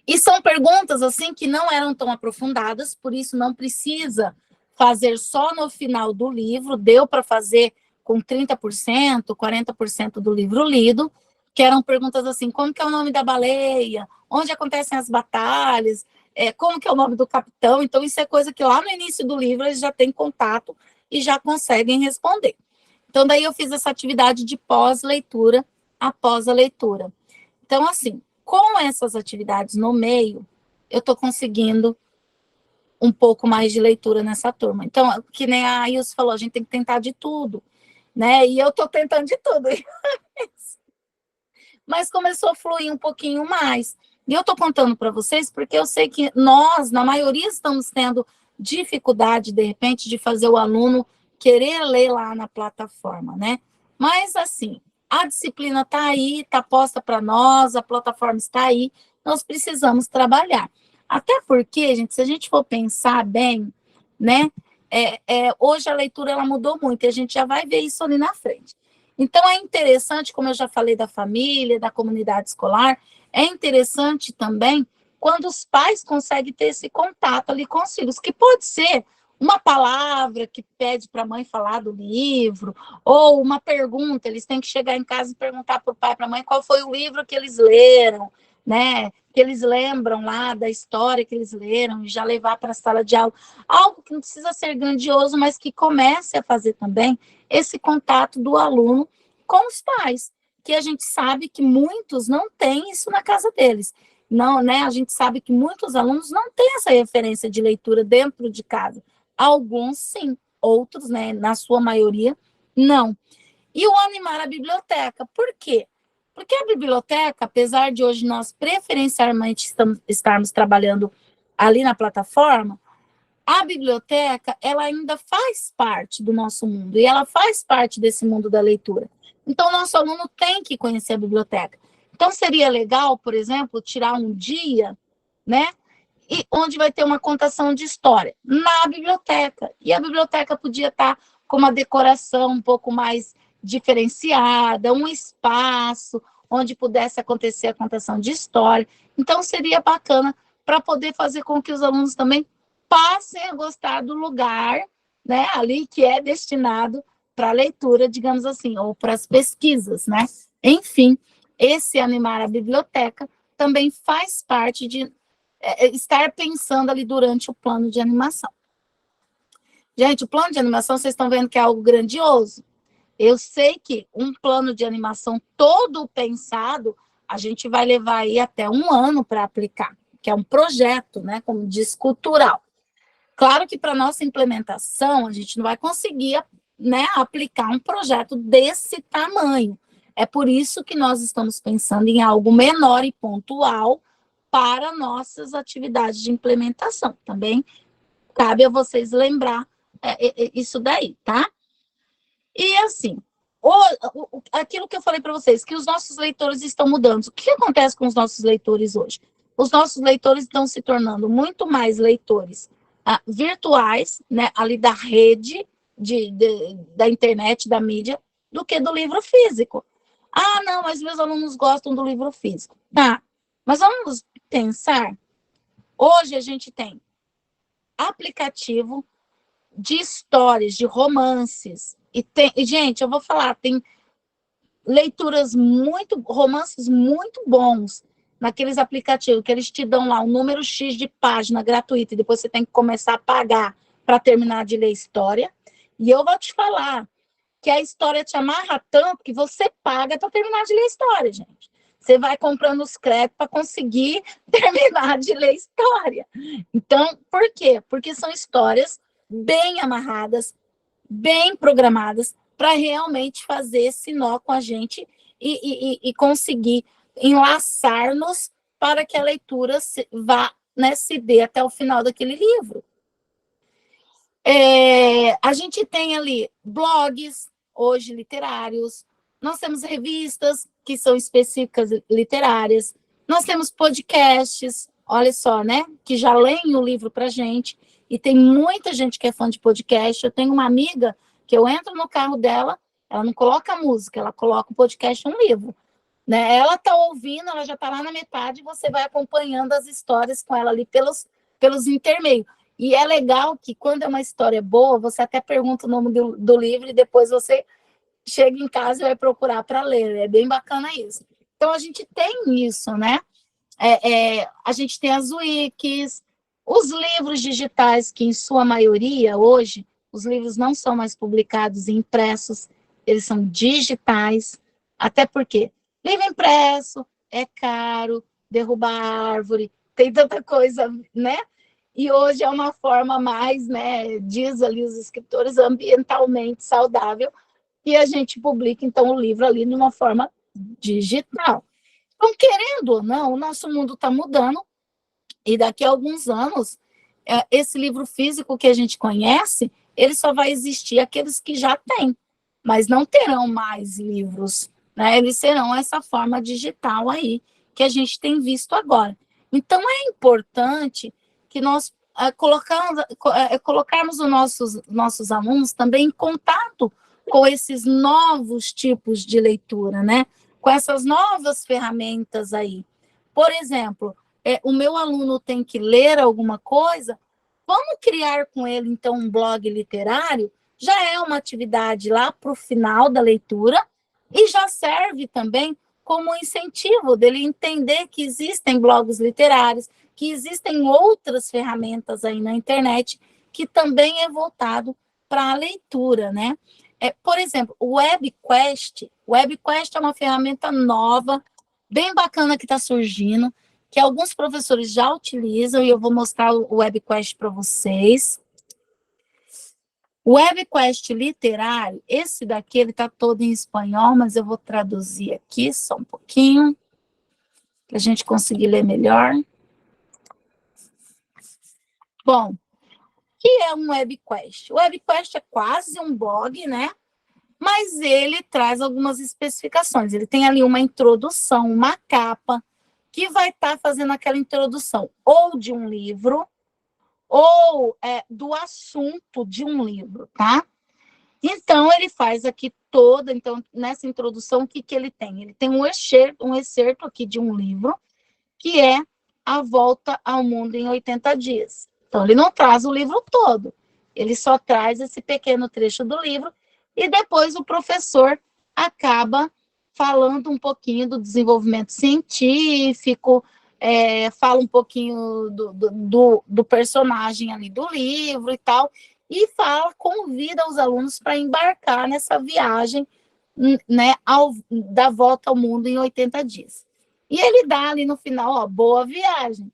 E são perguntas, assim, que não eram tão aprofundadas, por isso não precisa fazer só no final do livro, deu para fazer com 30%, 40% do livro lido, que eram perguntas assim, como que é o nome da baleia? Onde acontecem as batalhas? Como que é o nome do capitão? Então, isso é coisa que lá no início do livro eles já têm contato e já conseguem responder. Então, daí eu fiz essa atividade de pós-leitura após a leitura. Então, assim, com essas atividades no meio, eu estou conseguindo um pouco mais de leitura nessa turma. Então, que nem a Ilse falou, a gente tem que tentar de tudo, né? E eu estou tentando de tudo. Mas começou a fluir um pouquinho mais. E eu estou contando para vocês porque eu sei que nós, na maioria, estamos tendo dificuldade, de repente, de fazer o aluno querer ler lá na plataforma, né? Mas, assim, a disciplina está aí, está posta para nós, a plataforma está aí, nós precisamos trabalhar. Até porque, gente, se a gente for pensar bem, né? Hoje a leitura ela mudou muito e a gente já vai ver isso ali na frente. Então, é interessante, como eu já falei da família, da comunidade escolar, é interessante também quando os pais conseguem ter esse contato ali com os filhos, que pode ser uma palavra que pede para a mãe falar do livro, ou uma pergunta, eles têm que chegar em casa e perguntar para o pai e para a mãe qual foi o livro que eles leram, né? Que eles lembram lá da história que eles leram, e já levar para a sala de aula. Algo que não precisa ser grandioso, mas que comece a fazer também esse contato do aluno com os pais, que a gente sabe que muitos não têm isso na casa deles. Não, né? A gente sabe que muitos alunos não têm essa referência de leitura dentro de casa. Alguns sim, outros, né, na sua maioria, não. E o animar a biblioteca, por quê? Porque a biblioteca, apesar de hoje nós preferencialmente estarmos trabalhando ali na plataforma, a biblioteca, ela ainda faz parte do nosso mundo, e ela faz parte desse mundo da leitura. Então, o nosso aluno tem que conhecer a biblioteca. Então, seria legal, por exemplo, tirar um dia, né, e onde vai ter uma contação de história na biblioteca. E a biblioteca podia estar com uma decoração um pouco mais diferenciada, um espaço onde pudesse acontecer a contação de história. Então, seria bacana para poder fazer com que os alunos também passem a gostar do lugar, né, ali que é destinado para a leitura, digamos assim, ou para as pesquisas, né? Enfim, esse animar a biblioteca também faz parte de estar pensando ali durante o plano de animação. Gente, o plano de animação, vocês estão vendo que é algo grandioso? Eu sei que um plano de animação todo pensado, a gente vai levar aí até 1 ano para aplicar, que é um projeto, né, como diz, cultural. Claro que para nossa implementação, a gente não vai conseguir, né, aplicar um projeto desse tamanho. É por isso que nós estamos pensando em algo menor e pontual para nossas atividades de implementação. Também cabe a vocês lembrar isso daí, tá? E assim, aquilo que eu falei para vocês, que os nossos leitores estão mudando. O que acontece com os nossos leitores hoje? Os nossos leitores estão se tornando muito mais leitores virtuais, né, ali da rede, da internet, da mídia, do que do livro físico. Ah, não, mas meus alunos gostam do livro físico. Tá, mas vamos pensar, hoje a gente tem aplicativo de histórias, de romances, e gente, eu vou falar, tem romances muito bons naqueles aplicativos, que eles te dão lá um número X de página gratuita, e depois você tem que começar a pagar para terminar de ler história. E eu vou te falar que a história te amarra tanto que você paga para terminar de ler história, gente. Você vai comprando os créditos para conseguir terminar de ler história. Então, por quê? Porque são histórias bem amarradas, bem programadas, para realmente fazer esse nó com a gente e conseguir enlaçar-nos para que a leitura vá, né, se dê até o final daquele livro. A gente tem ali blogs, hoje literários, nós temos revistas que são específicas literárias, nós temos podcasts, olha só, né, que já leem o livro para a gente, e tem muita gente que é fã de podcast. Eu tenho uma amiga que eu entro no carro dela, ela não coloca música, ela coloca o podcast um livro, né? Ela está ouvindo, ela já está lá na metade, e você vai acompanhando as histórias com ela ali pelos intermeios. E é legal que, quando é uma história boa, você até pergunta o nome do livro e depois você chega em casa e vai procurar para ler. É bem bacana isso. Então, a gente tem isso, né? A gente tem as wikis, os livros digitais, que em sua maioria, hoje, os livros não são mais publicados e impressos, eles são digitais, até porque livro impresso é caro, derruba árvore, tem tanta coisa, né? E hoje é uma forma mais, né, diz ali os escritores, ambientalmente saudável, e a gente publica, então, o livro ali de uma forma digital. Então, querendo ou não, o nosso mundo está mudando, e daqui a alguns anos, esse livro físico que a gente conhece, ele só vai existir aqueles que já têm, mas não terão mais livros, né? Eles serão essa forma digital aí, que a gente tem visto agora. Então, é importante que nós colocarmos os nossos alunos também em contato com esses novos tipos de leitura, né? Com essas novas ferramentas aí. Por exemplo, o meu aluno tem que ler alguma coisa, vamos criar com ele, então, um blog literário, já é uma atividade lá para o final da leitura, e já serve também como incentivo dele entender que existem blogs literários, que existem outras ferramentas aí na internet, que também é voltado para a leitura, né? Por exemplo, o WebQuest é uma ferramenta nova, bem bacana que está surgindo, que alguns professores já utilizam, e eu vou mostrar o WebQuest para vocês. O WebQuest literário, esse daqui, ele está todo em espanhol, mas eu vou traduzir aqui só um pouquinho, para a gente conseguir ler melhor. Bom, o que é um WebQuest? O WebQuest é quase um blog, né? Mas ele traz algumas especificações. Ele tem ali uma introdução, uma capa, que vai estar fazendo aquela introdução ou de um livro, ou do assunto de um livro, tá? Então, ele faz aqui então, nessa introdução, o que ele tem? Ele tem um excerto aqui de um livro, que é A Volta ao Mundo em 80 Dias. Então, ele não traz o livro todo, ele só traz esse pequeno trecho do livro, e depois o professor acaba falando um pouquinho do desenvolvimento científico, fala um pouquinho do personagem ali do livro e tal, e convida os alunos para embarcar nessa viagem, né, da volta ao mundo em 80 dias. E ele dá ali no final, ó, boa viagem.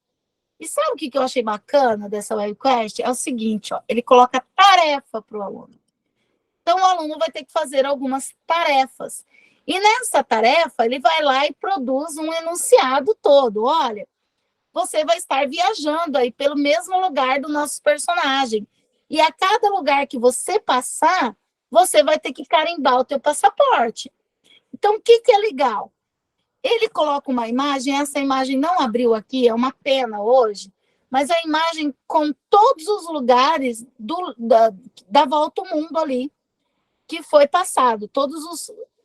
E sabe o que eu achei bacana dessa WebQuest? É o seguinte, ó, ele coloca tarefa para o aluno. Então, o aluno vai ter que fazer algumas tarefas. E nessa tarefa, ele vai lá e produz um enunciado todo. Olha, você vai estar viajando aí pelo mesmo lugar do nosso personagem. E a cada lugar que você passar, você vai ter que carimbar o teu passaporte. Então, o que é legal? Ele coloca uma imagem, essa imagem não abriu aqui, é uma pena hoje, mas a imagem com todos os lugares da volta ao mundo ali, que foi passado, todos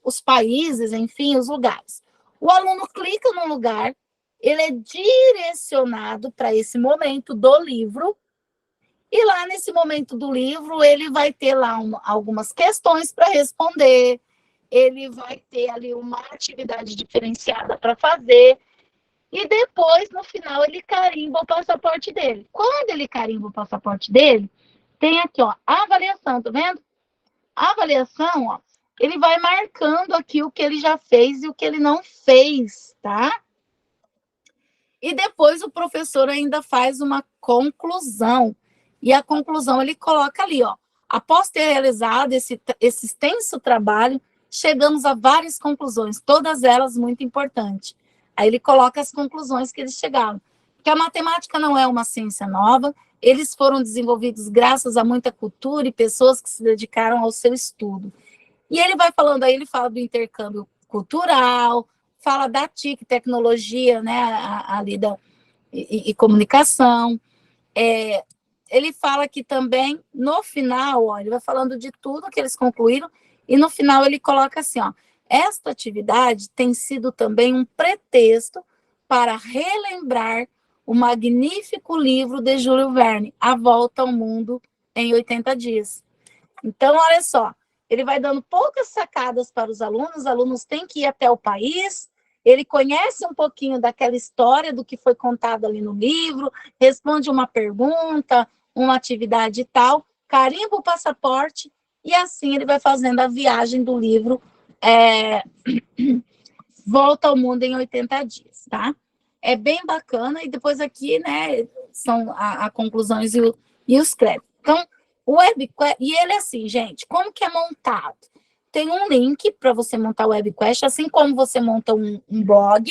os países, enfim, os lugares. O aluno clica no lugar, ele é direcionado para esse momento do livro, e lá nesse momento do livro, ele vai ter lá algumas questões para responder, ele vai ter ali uma atividade diferenciada para fazer, e depois, no final, ele carimba o passaporte dele. Quando ele carimba o passaporte dele, tem aqui, ó, a avaliação, tá vendo? A avaliação, ó, ele vai marcando aqui o que ele já fez e o que ele não fez, tá? E depois o professor ainda faz uma conclusão. E a conclusão ele coloca ali, ó. Após ter realizado esse extenso trabalho, chegamos a várias conclusões, todas elas muito importantes. Aí ele coloca as conclusões que eles chegaram. Porque a matemática não é uma ciência nova, eles foram desenvolvidos graças a muita cultura e pessoas que se dedicaram ao seu estudo. E ele vai falando aí, ele fala do intercâmbio cultural, fala da TIC, tecnologia, né, ali e comunicação. Ele fala que também, no final, ó, ele vai falando de tudo que eles concluíram, e no final ele coloca assim, ó, esta atividade tem sido também um pretexto para relembrar o magnífico livro de Júlio Verne, A Volta ao Mundo em 80 Dias. Então, olha só, ele vai dando poucas sacadas para os alunos têm que ir até o país, ele conhece um pouquinho daquela história, do que foi contado ali no livro, responde uma pergunta, uma atividade e tal, carimba o passaporte, e assim ele vai fazendo a viagem do livro Volta ao Mundo em 80 Dias, tá? É bem bacana, e depois aqui, né, são a conclusões e os créditos. Então, o WebQuest, e ele é assim, gente, como que é montado? Tem um link para você montar o WebQuest, assim como você monta um blog,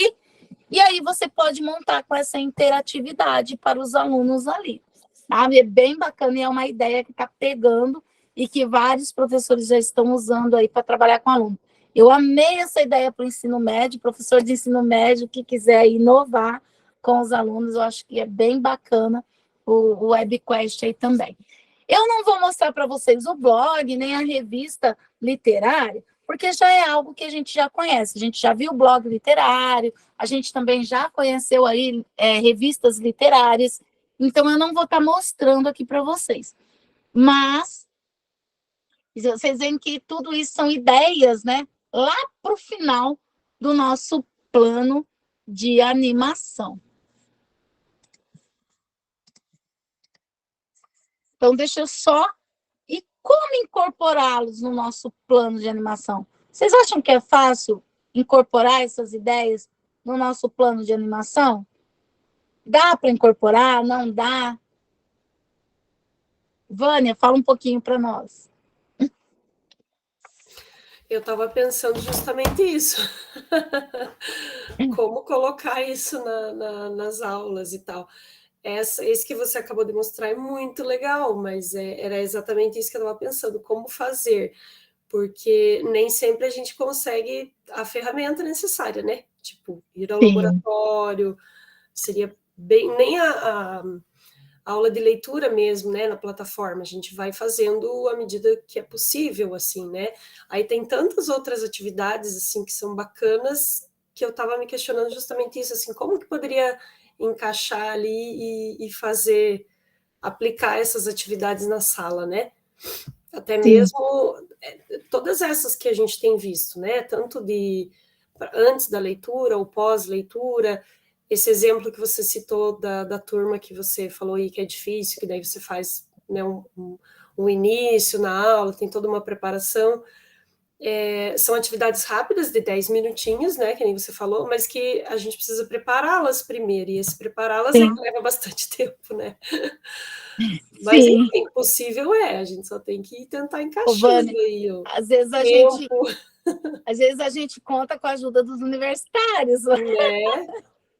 e aí você pode montar com essa interatividade para os alunos ali. Sabe? É bem bacana, e é uma ideia que está pegando e que vários professores já estão usando aí para trabalhar com aluno. Eu amei essa ideia para o ensino médio, professor de ensino médio que quiser inovar com os alunos, eu acho que é bem bacana o WebQuest aí também. Eu não vou mostrar para vocês o blog, nem a revista literária, porque já é algo que a gente já conhece. A gente já viu o blog literário, a gente também já conheceu aí revistas literárias, então eu não vou estar mostrando aqui para vocês. Mas vocês veem que tudo isso são ideias, né? Lá para o final do nosso plano de animação. Então, deixa eu só... E como incorporá-los no nosso plano de animação? Vocês acham que é fácil incorporar essas ideias no nosso plano de animação? Dá para incorporar? Não dá? Vânia, fala um pouquinho para nós. Eu estava pensando justamente isso. Como colocar isso nas aulas e tal. Esse que você acabou de mostrar é muito legal, mas era exatamente isso que eu estava pensando, como fazer, porque nem sempre a gente consegue a ferramenta necessária, né? Tipo, ir ao laboratório, seria bem... Nem a aula de leitura mesmo, né, na plataforma, a gente vai fazendo à medida que é possível, assim, né? Aí tem tantas outras atividades, assim, que são bacanas, que eu estava me questionando justamente isso, assim, como que poderia encaixar ali e fazer, aplicar essas atividades na sala, né? Até mesmo todas essas que a gente tem visto, né? Tanto antes da leitura ou pós-leitura, esse exemplo que você citou da turma que você falou aí que é difícil, que daí você faz, né, um início na aula, tem toda uma preparação. São atividades rápidas, de 10 minutinhos, né, que nem você falou, mas que a gente precisa prepará-las primeiro, e esse prepará-las é que leva bastante tempo, né? Mas, enfim, possível a gente só tem que tentar encaixar Vânia, aí. Às vezes a gente conta com a ajuda dos universitários.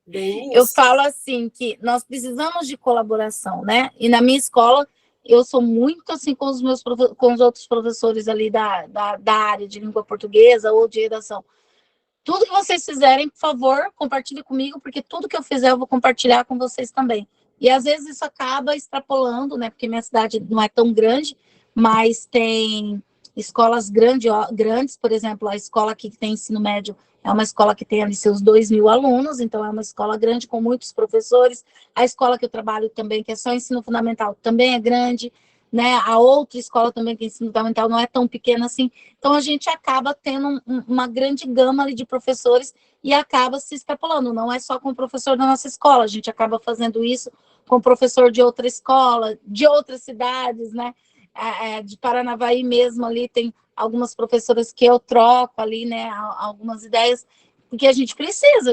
Bem eu isso. falo assim, que nós precisamos de colaboração, né? E na minha escola, eu sou muito assim com os outros professores ali da área de língua portuguesa ou de redação. Tudo que vocês fizerem, por favor, compartilhe comigo, porque tudo que eu fizer eu vou compartilhar com vocês também. E às vezes isso acaba extrapolando, né? Porque minha cidade não é tão grande, mas tem escolas grandes, por exemplo, a escola aqui que tem ensino médio é uma escola que tem ali seus 2.000 alunos, então é uma escola grande com muitos professores. A escola que eu trabalho também, que é só ensino fundamental, também é grande, né? A outra escola também, que é ensino fundamental, não é tão pequena assim. Então a gente acaba tendo uma grande gama ali de professores e acaba se extrapolando. Não é só com o professor da nossa escola, a gente acaba fazendo isso com o professor de outra escola, de outras cidades, né? De Paranavaí mesmo ali tem algumas professoras que eu troco ali, né, algumas ideias, porque a gente precisa,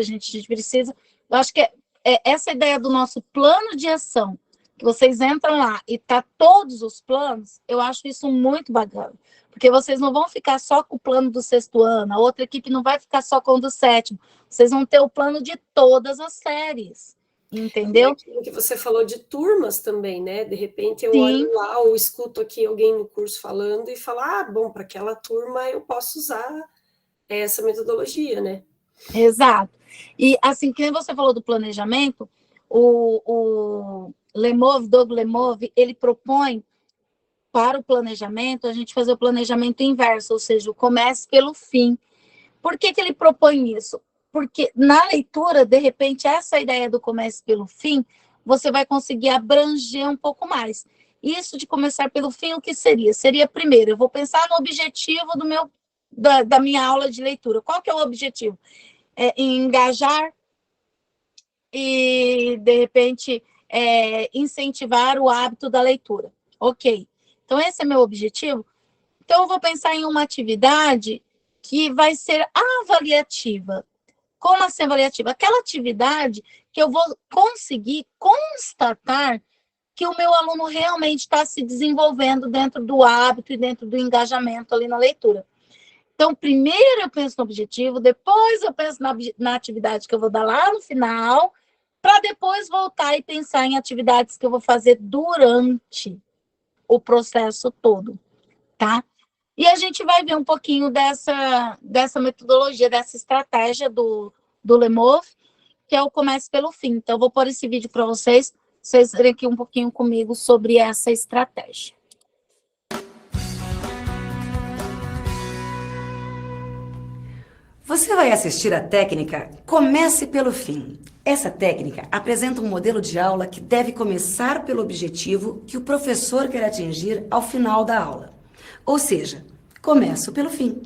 eu acho que essa ideia do nosso plano de ação, que vocês entram lá e tá todos os planos, eu acho isso muito bacana, porque vocês não vão ficar só com o plano do 6º ano, a outra equipe não vai ficar só com o do 7º, vocês vão ter o plano de todas as séries. Entendeu? Aquilo que você falou de turmas também, né? De repente eu olho lá ou escuto aqui alguém no curso falando e falo, bom, para aquela turma eu posso usar essa metodologia, né? Exato. E assim, que nem você falou do planejamento, o Doug Lemove, ele propõe para o planejamento a gente fazer o planejamento inverso, ou seja, o comece pelo fim. Por que ele propõe isso? Porque na leitura, de repente, essa ideia do comece pelo fim, você vai conseguir abranger um pouco mais. Isso de começar pelo fim, o que seria? Seria, primeiro, eu vou pensar no objetivo da minha aula de leitura. Qual que é o objetivo? engajar e, de repente, incentivar o hábito da leitura. Ok. Então, esse é meu objetivo. Então, eu vou pensar em uma atividade que vai ser avaliativa. Como assim avaliativa? Aquela atividade que eu vou conseguir constatar que o meu aluno realmente está se desenvolvendo dentro do hábito e dentro do engajamento ali na leitura. Então, primeiro eu penso no objetivo, depois eu penso na atividade que eu vou dar lá no final, para depois voltar e pensar em atividades que eu vou fazer durante o processo todo, tá? E a gente vai ver um pouquinho dessa metodologia, dessa estratégia do Lemov, que é o Comece pelo Fim. Então, eu vou pôr esse vídeo para vocês verem aqui um pouquinho comigo sobre essa estratégia. Você vai assistir a técnica Comece pelo Fim. Essa técnica apresenta um modelo de aula que deve começar pelo objetivo que o professor quer atingir ao final da aula. Ou seja, começo pelo fim,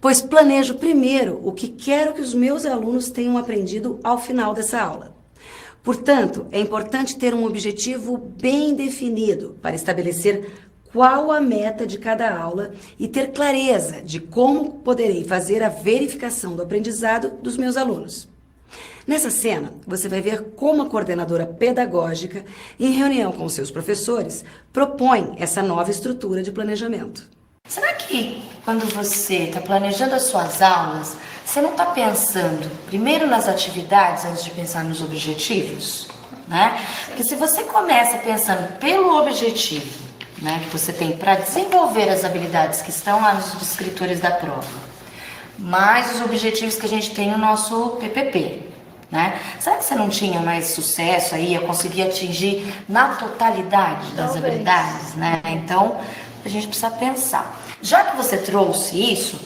pois planejo primeiro o que quero que os meus alunos tenham aprendido ao final dessa aula. Portanto, é importante ter um objetivo bem definido para estabelecer qual a meta de cada aula e ter clareza de como poderei fazer a verificação do aprendizado dos meus alunos. Nessa cena, você vai ver como a coordenadora pedagógica, em reunião com seus professores, propõe essa nova estrutura de planejamento. Será que quando você está planejando as suas aulas, você não está pensando primeiro nas atividades antes de pensar nos objetivos? Né? Porque se você começa pensando pelo objetivo, né, que você tem para desenvolver as habilidades que estão lá nos descritores da prova, mais os objetivos que a gente tem no nosso PPP, né? Será que você não tinha mais sucesso aí, ia conseguir atingir na totalidade das habilidades, né? Então, a gente precisa pensar. Já que você trouxe isso,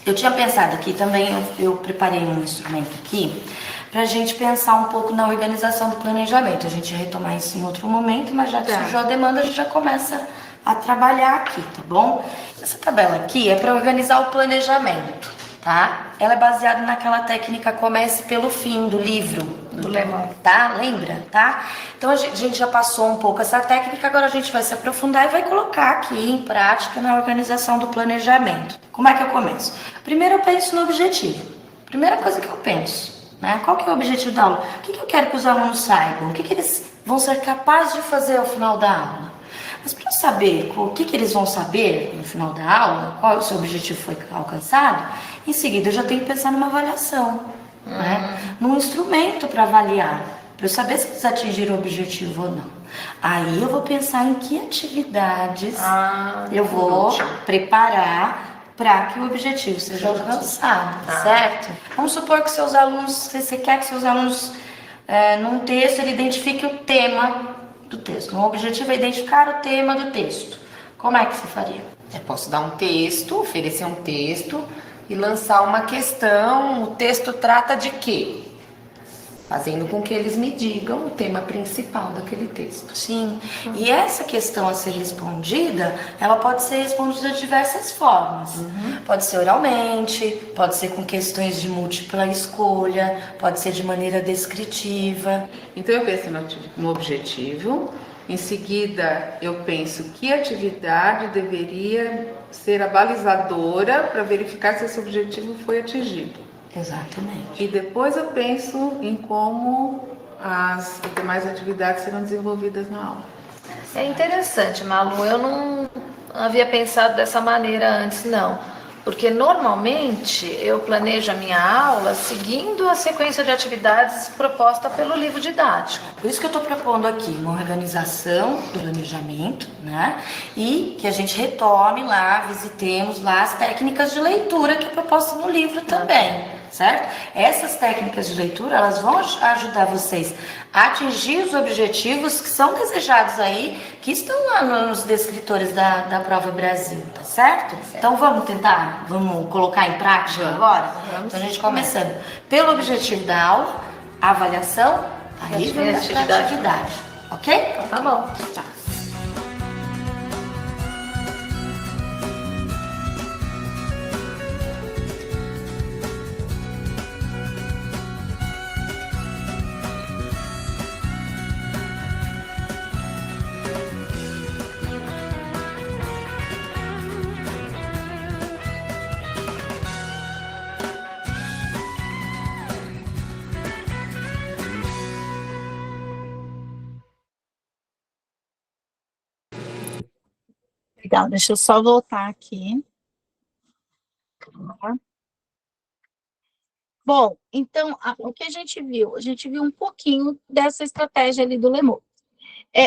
eu tinha pensado aqui também, eu preparei um instrumento aqui, para a gente pensar um pouco na organização do planejamento. A gente vai retomar isso em outro momento, mas já que surgiu a demanda, a gente já começa a trabalhar aqui, tá bom? Essa tabela aqui é para organizar o planejamento, tá? Ela é baseada naquela técnica Comece pelo Fim, do livro do Lemov, tá? Lembra, tá? Então a gente já passou um pouco essa técnica, agora a gente vai se aprofundar e vai colocar aqui em prática na organização do planejamento. Como é que eu começo? Primeiro eu penso no objetivo. Primeira coisa que eu penso, né? Qual que é o objetivo da aula? O que eu quero que os alunos saibam? O que eles vão ser capazes de fazer ao final da aula? Mas para eu saber o que eles vão saber no final da aula, qual o seu objetivo foi alcançado, em seguida eu já tenho que pensar numa avaliação, né? Num instrumento para avaliar, para eu saber se eles atingiram o objetivo ou não. Aí eu vou pensar em que atividades eu vou preparar para que o objetivo seja alcançado, certo? Vamos supor que seus alunos, você quer que seus alunos, num texto, ele identifique o tema do texto. O objetivo é identificar o tema do texto. Como é que você faria? Eu posso dar um texto, oferecer um texto e lançar uma questão. O texto trata de quê? Fazendo com que eles me digam o tema principal daquele texto. Sim, e essa questão a ser respondida, ela pode ser respondida de diversas formas. Pode ser oralmente, pode ser com questões de múltipla escolha, pode ser de maneira descritiva. Então eu penso no objetivo, em seguida eu penso que atividade deveria ser a balizadora para verificar se esse objetivo foi atingido. Exatamente. E depois eu penso em como as demais atividades serão desenvolvidas na aula. É interessante, Malu, eu não havia pensado dessa maneira antes, não. Porque normalmente eu planejo a minha aula seguindo a sequência de atividades proposta pelo livro didático. Por isso que eu estou propondo aqui uma organização do planejamento, né? E que a gente retome lá, visitemos lá as técnicas de leitura que é proposta no livro também. Certo? Essas técnicas de leitura, elas vão ajudar vocês a atingir os objetivos que são desejados aí, que estão lá nos descritores da Prova Brasil, tá certo? Então vamos tentar, vamos colocar em prática agora? Então a gente começando pelo objetivo da aula, a avaliação, aí vem a atividade, ok? Então tá bom. Tá. Legal, deixa eu só voltar aqui. Bom, então, o que a gente viu? A gente viu um pouquinho dessa estratégia ali do Lemur.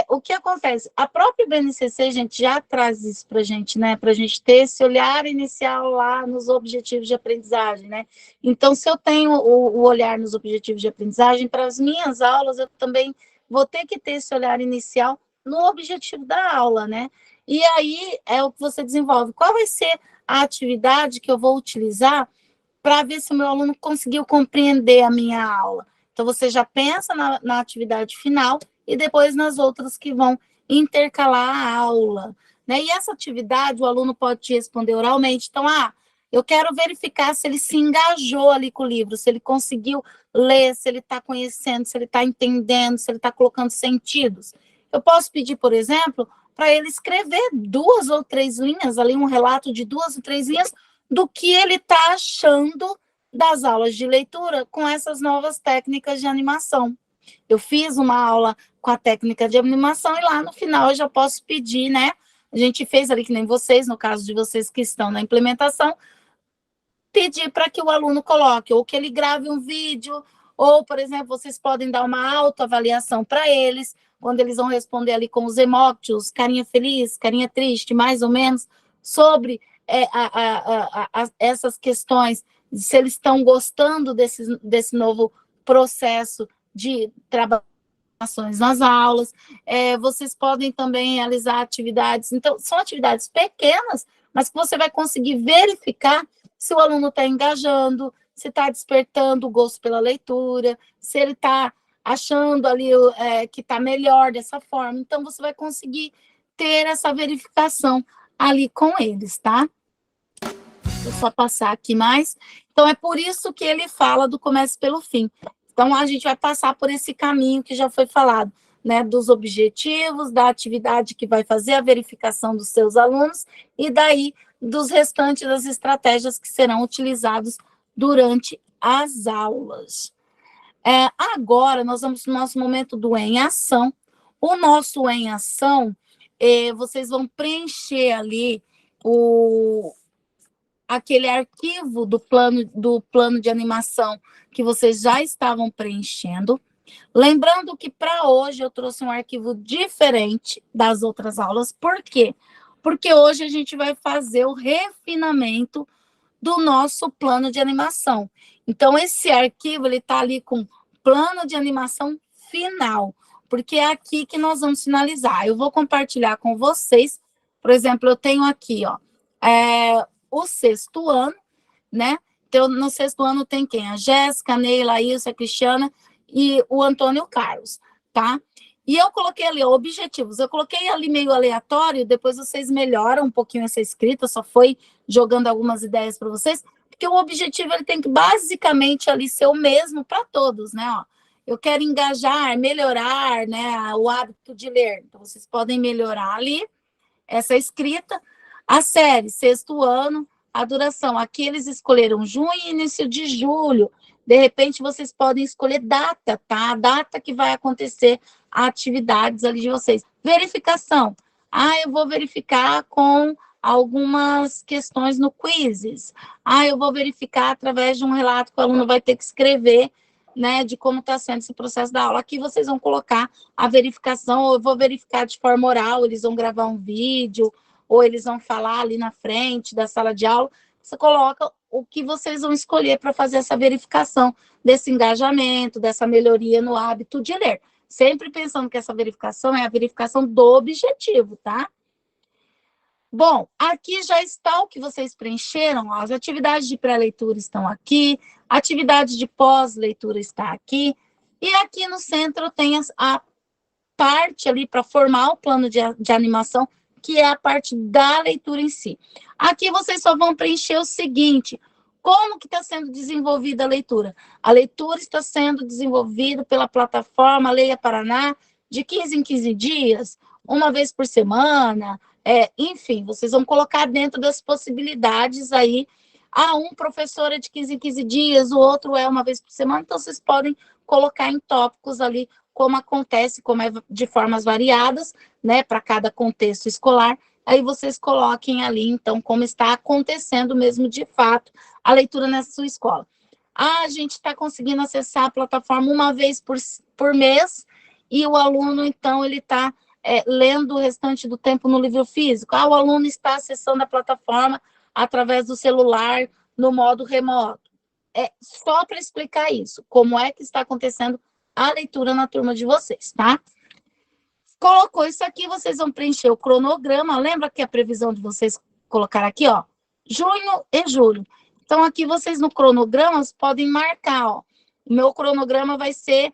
O que acontece? A própria BNCC, gente, já traz isso para a gente, né? Para a gente ter esse olhar inicial lá nos objetivos de aprendizagem, né? Então, se eu tenho o olhar nos objetivos de aprendizagem, para as minhas aulas, eu também vou ter que ter esse olhar inicial no objetivo da aula, né? E aí é o que você desenvolve. Qual vai ser a atividade que eu vou utilizar para ver se o meu aluno conseguiu compreender a minha aula? Então, você já pensa na atividade final e depois nas outras que vão intercalar a aula, né? E essa atividade, o aluno pode te responder oralmente. Então, eu quero verificar se ele se engajou ali com o livro, se ele conseguiu ler, se ele está conhecendo, se ele está entendendo, se ele está colocando sentidos. Eu posso pedir, por exemplo, para ele escrever 2 ou 3 linhas, ali um relato de 2 ou 3 linhas, do que ele está achando das aulas de leitura com essas novas técnicas de animação. Eu fiz uma aula com a técnica de animação e lá no final eu já posso pedir, né? A gente fez ali que nem vocês, no caso de vocês que estão na implementação, pedir para que o aluno coloque, ou que ele grave um vídeo, ou, por exemplo, vocês podem dar uma autoavaliação para eles, quando eles vão responder ali com os emojis, carinha feliz, carinha triste, mais ou menos, sobre essas questões, se eles estão gostando desse novo processo de trabalho nas aulas. Vocês podem também realizar atividades, então, são atividades pequenas, mas que você vai conseguir verificar se o aluno está engajando, se está despertando o gosto pela leitura, se ele está achando ali que está melhor dessa forma. Então, você vai conseguir ter essa verificação ali com eles, tá? Vou só passar aqui mais. Então, é por isso que ele fala do comece pelo fim. Então, a gente vai passar por esse caminho que já foi falado, né, dos objetivos, da atividade que vai fazer a verificação dos seus alunos e daí dos restantes das estratégias que serão utilizados durante as aulas. Agora, nós vamos no nosso momento do Em Ação. O nosso Em Ação, vocês vão preencher ali aquele arquivo do plano de animação que vocês já estavam preenchendo. Lembrando que para hoje eu trouxe um arquivo diferente das outras aulas. Por quê? Porque hoje a gente vai fazer o refinamento do nosso plano de animação. Então, esse arquivo, ele está ali com plano de animação final, porque é aqui que nós vamos finalizar. Eu vou compartilhar com vocês, por exemplo, eu tenho aqui, o 6º ano, né? Então, no 6º ano tem quem? A Jéssica, a Neila, a Ilse, a Cristiana e o Antônio Carlos, tá? E eu coloquei ali objetivos, eu coloquei ali meio aleatório, depois vocês melhoram um pouquinho essa escrita, só foi jogando algumas ideias para vocês, porque o objetivo ele tem que basicamente ali ser o mesmo para todos, né? Eu quero engajar, melhorar, né, o hábito de ler. Então, vocês podem melhorar ali essa escrita. A série, 6º ano, a duração. Aqui eles escolheram junho e início de julho. De repente, vocês podem escolher data, tá? A data que vai acontecer atividades ali de vocês. Verificação. Eu vou verificar com algumas questões no quizzes. Eu vou verificar através de um relato que o aluno vai ter que escrever, né, de como está sendo esse processo da aula. Aqui vocês vão colocar a verificação, ou eu vou verificar de forma oral, eles vão gravar um vídeo, ou eles vão falar ali na frente da sala de aula. Você coloca o que vocês vão escolher para fazer essa verificação desse engajamento, dessa melhoria no hábito de ler. Sempre pensando que essa verificação é a verificação do objetivo, tá? Bom, aqui já está o que vocês preencheram, as atividades de pré-leitura estão aqui, a atividade de pós-leitura está aqui, e aqui no centro tem a parte ali para formar o plano de animação, que é a parte da leitura em si. Aqui vocês só vão preencher o seguinte: como que está sendo desenvolvida a leitura? A leitura está sendo desenvolvida pela plataforma Leia Paraná, de 15 em 15 dias, uma vez por semana, enfim, vocês vão colocar dentro das possibilidades aí. Um professor é de 15 em 15 dias, o outro é uma vez por semana, então vocês podem colocar em tópicos ali como acontece, como é de formas variadas, né, para cada contexto escolar. aí vocês coloquem ali, então, como está acontecendo mesmo, de fato, a leitura nessa sua escola. Ah, a gente está conseguindo acessar a plataforma uma vez por mês, e o aluno, então, ele está lendo o restante do tempo no livro físico. Ah, o aluno está acessando a plataforma através do celular, no modo remoto. Só para explicar isso, como é que está acontecendo a leitura na turma de vocês, tá? Colocou isso aqui, vocês vão preencher o cronograma. Lembra que a previsão de vocês colocar aqui, ó, junho e julho. Então, aqui vocês no cronograma podem marcar, ó, o meu cronograma vai ser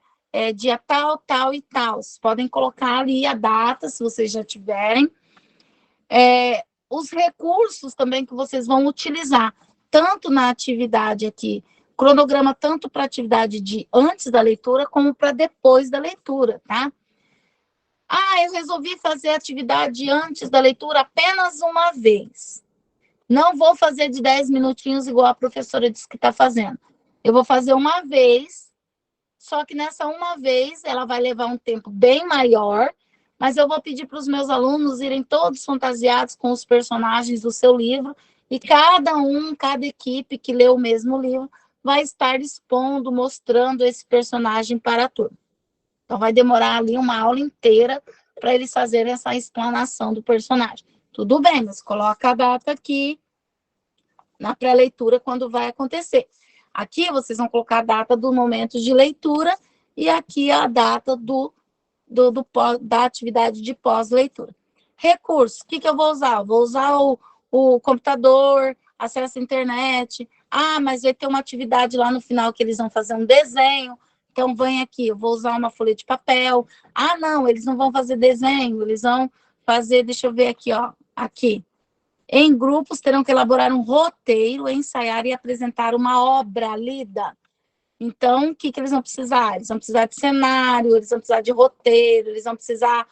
dia tal, tal e tal. Vocês podem colocar ali a data, se vocês já tiverem. Os recursos também que vocês vão utilizar, tanto na atividade aqui, cronograma tanto para a atividade de antes da leitura, como para depois da leitura, tá? Ah, eu resolvi fazer a atividade antes da leitura apenas uma vez. Não vou fazer de 10 minutinhos igual a professora disse que está fazendo. Eu vou fazer uma vez, só que nessa uma vez ela vai levar um tempo bem maior, mas eu vou pedir para os meus alunos irem todos fantasiados com os personagens do seu livro, e cada equipe que lê o mesmo livro vai estar expondo, mostrando esse personagem para a turma. Então, vai demorar ali uma aula inteira para eles fazerem essa explanação do personagem. Tudo bem, mas coloca a data aqui na pré-leitura quando vai acontecer. Aqui vocês vão colocar a data do momento de leitura e aqui a data da atividade de pós-leitura. Recursos, o que eu vou usar? Eu vou usar o computador, acesso à internet. Ah, mas vai ter uma atividade lá no final que eles vão fazer um desenho. Então, vem aqui, eu vou usar uma folha de papel. Ah, não, eles não vão fazer desenho, eles vão fazer, deixa eu ver aqui, ó, aqui. Em grupos, terão que elaborar um roteiro, ensaiar e apresentar uma obra lida. Então, o que eles vão precisar? Eles vão precisar de cenário, eles vão precisar de roteiro, eles vão precisar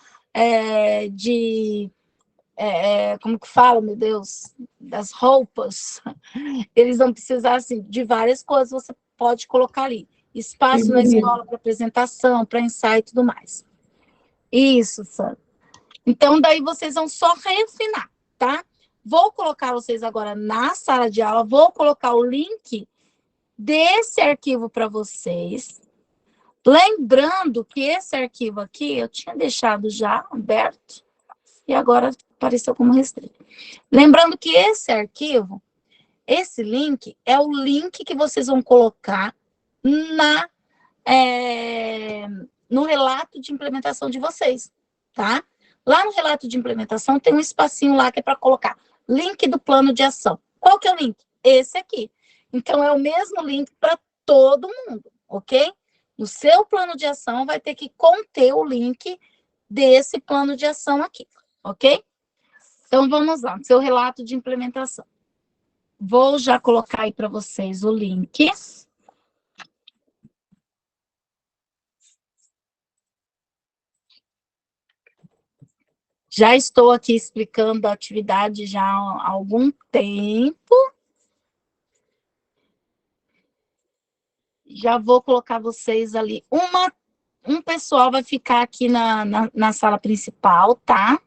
como que fala, meu Deus? Das roupas. Eles vão precisar, assim, de várias coisas, você pode colocar ali. Espaço na escola para apresentação, para ensaio e tudo mais. Isso, Sandra. Então, daí vocês vão só refinar, tá? Vou colocar vocês agora na sala de aula, vou colocar o link desse arquivo para vocês. Lembrando que esse arquivo aqui, eu tinha deixado já aberto, e agora apareceu como restrito. Lembrando que esse arquivo, esse link, é o link que vocês vão colocar no relato de implementação de vocês, tá? Lá no relato de implementação tem um espacinho lá que é para colocar link do plano de ação. Qual que é o link? Esse aqui. Então, é o mesmo link para todo mundo, ok? O seu plano de ação vai ter que conter o link desse plano de ação aqui, ok? Então, vamos lá, seu relato de implementação. Vou já colocar aí para vocês o link. Já estou aqui explicando a atividade já há algum tempo. Já vou colocar vocês ali. Um pessoal vai ficar aqui na sala principal, tá?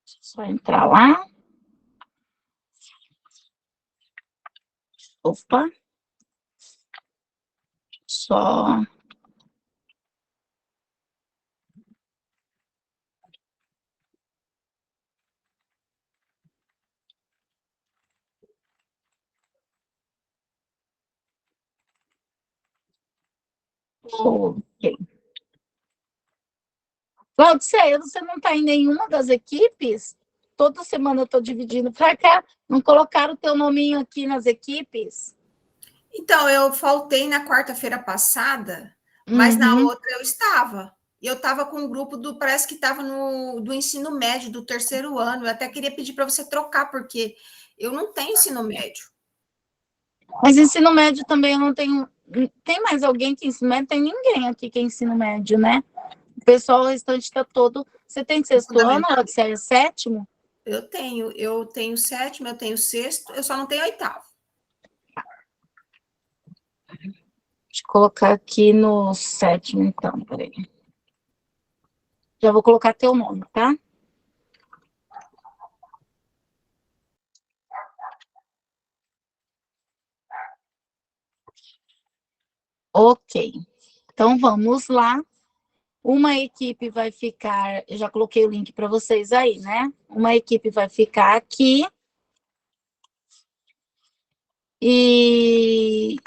Só entrar lá. Opa. Só... Ok. Claudiceia, você não está em nenhuma das equipes? Toda semana eu estou dividindo para cá. Não colocaram o teu nominho aqui nas equipes? Então, eu faltei na quarta-feira passada, mas na outra eu estava. E eu estava com um grupo parece que estava do ensino médio, do terceiro ano. Eu até queria pedir para você trocar, porque eu não tenho ensino médio. Mas ensino médio também eu não tenho. Tem mais alguém que ensino médio? Tem ninguém aqui que é ensino médio, né? O pessoal restante está todo. Você tem sexto ano, Odisseia, sétimo? Eu tenho sétimo, eu tenho sexto, eu só não tenho oitavo. Deixa eu colocar aqui no sétimo, então, peraí. Já vou colocar teu nome, tá? Ok. Então, vamos lá. Uma equipe vai ficar... Eu já coloquei o link para vocês aí, né? Uma equipe vai ficar aqui. E...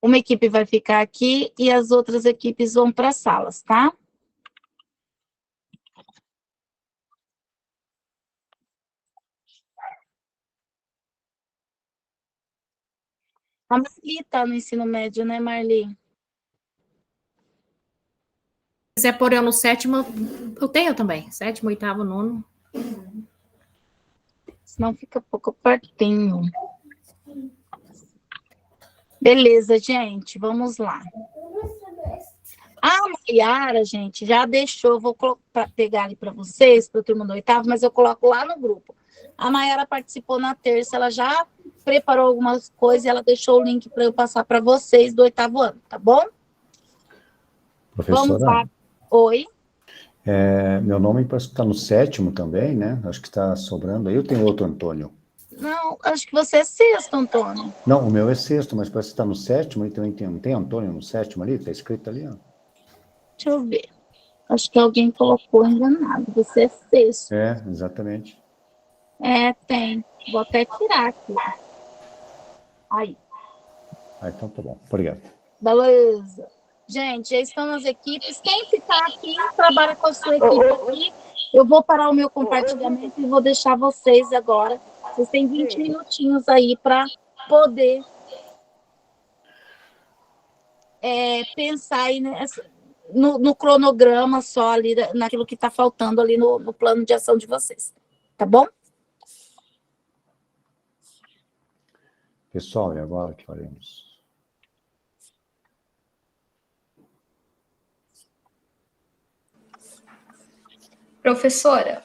Uma equipe vai ficar aqui e as outras equipes vão para as salas, tá? A Marli está no ensino médio, né, Marli? Se quiser pôr eu no 7º, eu tenho também. 7º, 8º, 9º. Senão fica pouco pertinho. Beleza, gente, vamos lá. A Maiara, gente, já deixou, eu vou pegar ali para vocês, para o turma do 8º, mas eu coloco lá no grupo. A Maiara participou na terça, ela já preparou algumas coisas e ela deixou o link para eu passar para vocês do 8º ano, tá bom? Professora, vamos lá. Oi? Meu nome parece que está no 7º também, né? Acho que está sobrando aí. Eu tenho outro Antônio. Não, acho que você é 6º, Antônio. Não, o meu é 6º, mas parece que está no 7º, e também tem Antônio no 7º ali, está escrito ali, ó. Deixa eu ver. Acho que alguém colocou enganado. Você é 6º. Exatamente. Tem. Vou até tirar aqui. Aí. Então tá bom. Obrigado. Beleza. Gente, já estão as equipes. Quem ficar aqui, trabalha com a sua equipe aqui. Eu vou parar o meu compartilhamento e vou deixar vocês agora. Vocês têm 20 minutinhos aí para poder pensar aí no cronograma só ali, naquilo que está faltando ali no plano de ação de vocês. Tá bom? Pessoal, e agora o que faremos? Professora.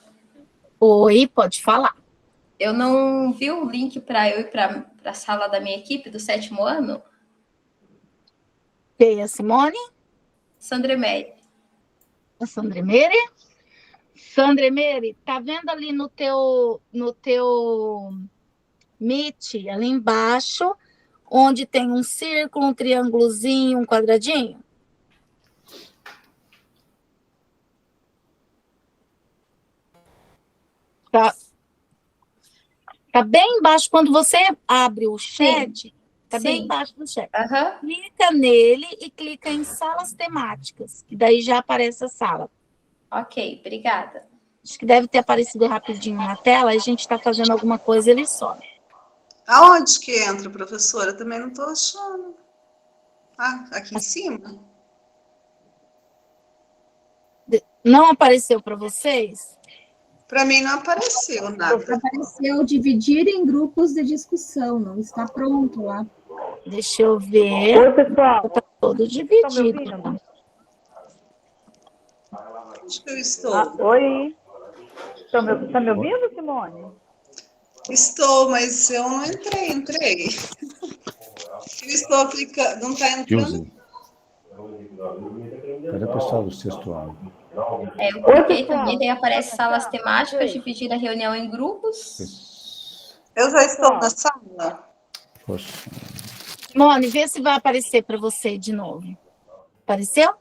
Oi, pode falar. Eu não vi o link para eu ir para a sala da minha equipe do 7º ano. Quem é a Simone? Sandremeire. A Sandremeire? Sandremeire, tá vendo ali no teu Meet, ali embaixo, onde tem um círculo, um triângulozinho, um quadradinho? Tá bem embaixo, quando você abre o chat, tá bem embaixo do chat. Clica nele e clica em salas temáticas, que daí já aparece a sala. Ok, obrigada. Acho que deve ter aparecido rapidinho na tela, a gente está fazendo alguma coisa, ele some. Aonde que entra, professora? Eu também não estou achando. Aqui em cima? Não apareceu para vocês? Para mim não apareceu nada. Apareceu dividir em grupos de discussão, não está pronto lá. Deixa eu ver. Oi, pessoal. Está todo dividido. Onde que eu estou? Oi. Está me ouvindo, Simone? Estou, mas eu não entrei. Eu estou clicando, não está entrando. Cadê o pessoal do 6º ano? Eu cliquei também, daí aparece salas temáticas, dividir a reunião em grupos. Eu já estou na sala. Poxa. Simone, vê se vai aparecer para você de novo. Apareceu?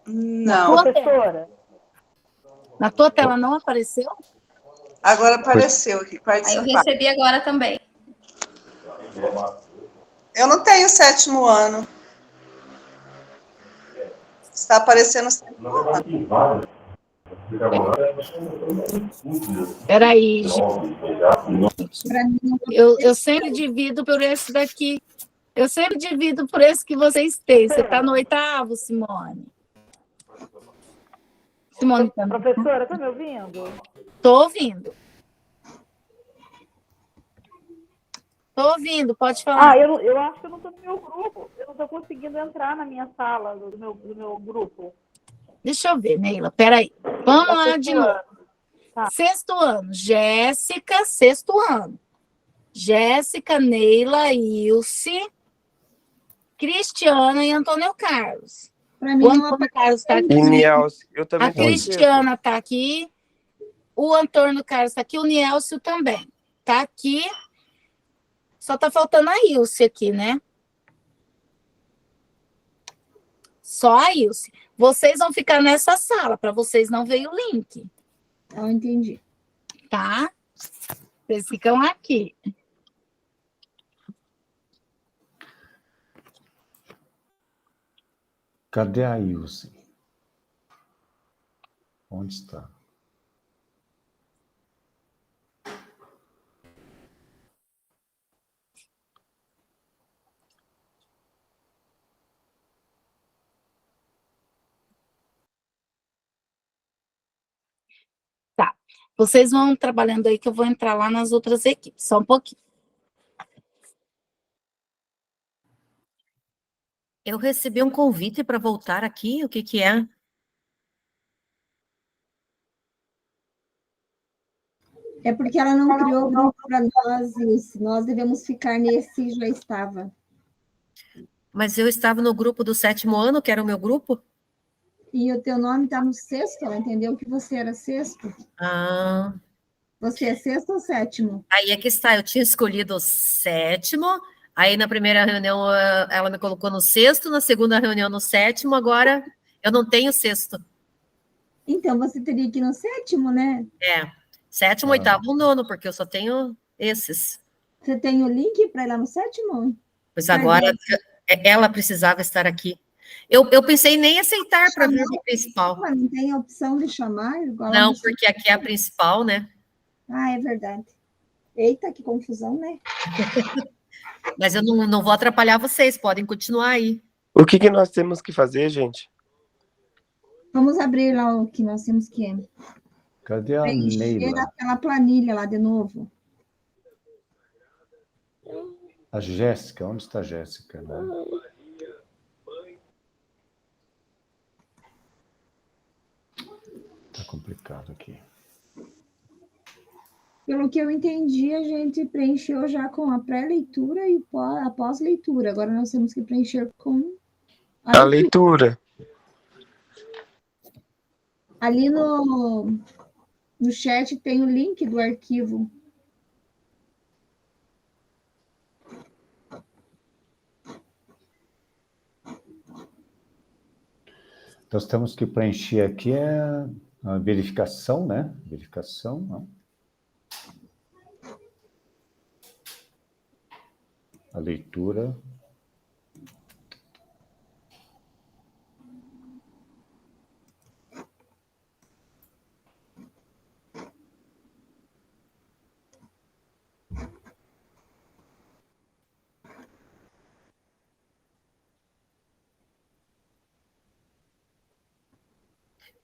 Não. Professora. Na tua tela não apareceu? Agora apareceu aqui. Aí eu recebi agora também. Eu não tenho 7º ano. Está aparecendo o 7º ano. Peraí, gente. Eu sempre divido por esse daqui. Eu sempre divido por esse que vocês têm. Você está no 8º, Simone. Simone, tá... Professora, está me ouvindo? Estou ouvindo. Estou ouvindo, pode falar. Eu acho que eu não estou no meu grupo. Eu não estou conseguindo entrar na minha sala, do meu grupo. Deixa eu ver, Neila, peraí. Vamos lá de novo. Tá. 6º ano, Jéssica, 6º ano. Jéssica, Neila, Ilse, Cristiana e Antônio Carlos. O Antônio Carlos está aqui. Eu também a Cristiana está aqui. O Antônio Carlos está aqui. O Nielcio também está aqui. Só tá faltando a Ilse aqui, né? Só a Ilse. Vocês vão ficar nessa sala, para vocês não verem o link. Eu entendi. Tá? Vocês ficam aqui. Cadê a Ilse? Onde está? Tá. Vocês vão trabalhando aí que eu vou entrar lá nas outras equipes. Só um pouquinho. Eu recebi um convite para voltar aqui, o que que é? É porque ela não criou o grupo para nós, Ilse. Nós devemos ficar nesse já estava. Mas eu estava no grupo do 7º ano, que era o meu grupo? E o teu nome está no 6º, ela entendeu que você era 6º. Ah. Você é 6º ou 7º? Aí é que está, eu tinha escolhido o 7º, aí na primeira reunião ela me colocou no 6º, na segunda reunião no 7º, agora eu não tenho 6º. Então, você teria que ir no 7º, né? É, 7º, 8º, 9º, porque eu só tenho esses. Você tem o link para ir lá no 7º? Pois agora ela precisava estar aqui. Eu pensei nem em aceitar para vir para a principal. Mas não tem a opção de chamar? Igual Não, porque aqui é a principal, né? Ah, é verdade. Eita, que confusão, né? Mas eu não vou atrapalhar vocês, podem continuar aí. O que nós temos que fazer, gente? Vamos abrir lá o que nós temos que Cadê a preencher Neila? aquela planilha lá de novo. A Jéssica, onde está a Jéssica? Né? Tá complicado aqui. Pelo que eu entendi, a gente preencheu já com a pré-leitura e a pós-leitura. Agora nós temos que preencher com a leitura. Ali no chat tem o link do arquivo. Nós temos que preencher aqui a verificação, né? Verificação, não. A leitura.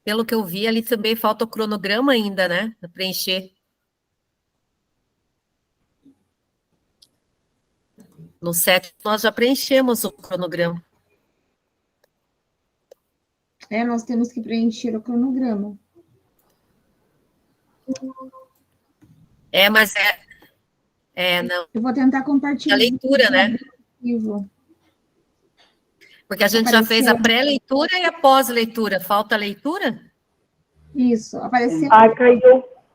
Pelo que eu vi, ali também falta o cronograma ainda, né? Para preencher. No 7, nós já preenchemos o cronograma. Nós temos que preencher o cronograma. Mas não. Eu vou tentar compartilhar. A leitura, né? Porque a gente já fez a pré-leitura e a pós-leitura. Falta a leitura? Isso, apareceu. Ah,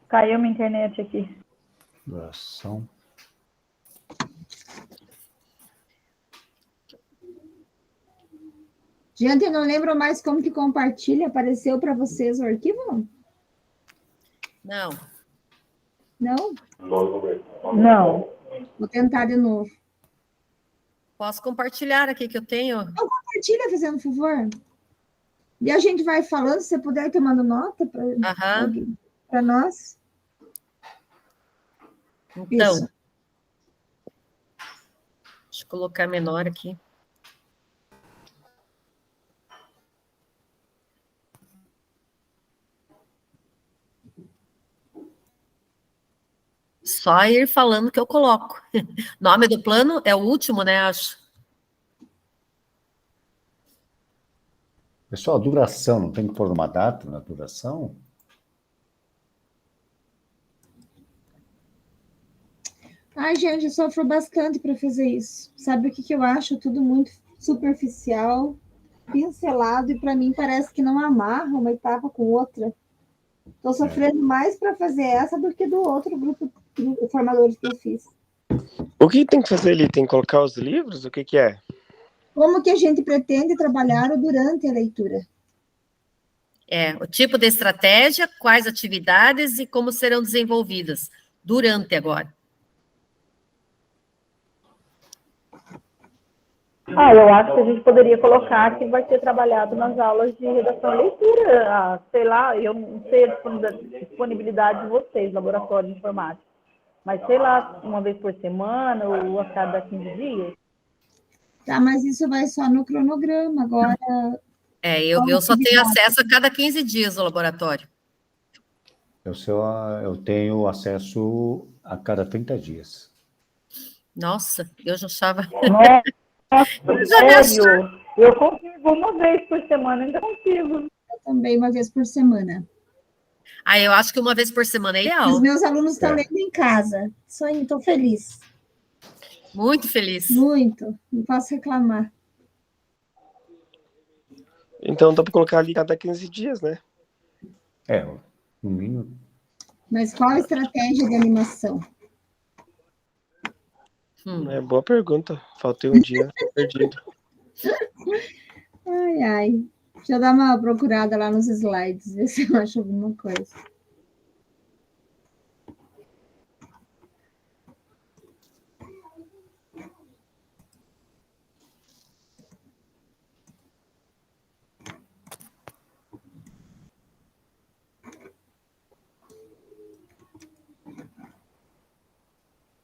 caiu minha internet aqui. Doação. Gente, eu não lembro mais como que compartilha. Apareceu para vocês o arquivo? Não. Não? Não. Vou tentar de novo. Posso compartilhar aqui que eu tenho? Não, compartilha, fazendo favor. E a gente vai falando, se você puder, tomando nota para nós. Então, Isso. deixa eu colocar menor aqui. Só ir falando que eu coloco. Nome do plano é o último, né, acho. Pessoal, duração, não tem que pôr uma data na duração? Ai, gente, eu sofro bastante para fazer isso. Sabe o que eu acho? Tudo muito superficial, pincelado, e para mim parece que não amarra uma etapa com outra. Estou sofrendo mais para fazer essa do que do outro grupo de formadores que eu fiz. O que tem que fazer ali? Tem que colocar os livros? O que que é? Como que a gente pretende trabalhar durante a leitura? O tipo de estratégia, quais atividades e como serão desenvolvidas durante agora. Eu acho que a gente poderia colocar que vai ser trabalhado nas aulas de redação e leitura. Sei lá, eu não sei a disponibilidade de vocês, laboratório de informática, mas sei lá, uma vez por semana ou a cada 15 dias. Tá, mas isso vai só no cronograma. Agora, Eu só tenho acesso a cada 15 dias ao laboratório. Eu tenho acesso a cada 30 dias. Nossa, eu já achava... Sério? Eu consigo uma vez por semana, ainda consigo. Eu também, uma vez por semana. Eu acho que uma vez por semana é ideal. Os meus alunos estão lendo em casa. Estou feliz. Muito feliz. Muito. Não posso reclamar. Então dá para colocar ali cada 15 dias, né? No mínimo. Mas qual a estratégia de animação? Boa pergunta. Faltei um dia perdido. Ai. Deixa eu dar uma procurada lá nos slides, ver se eu acho alguma coisa.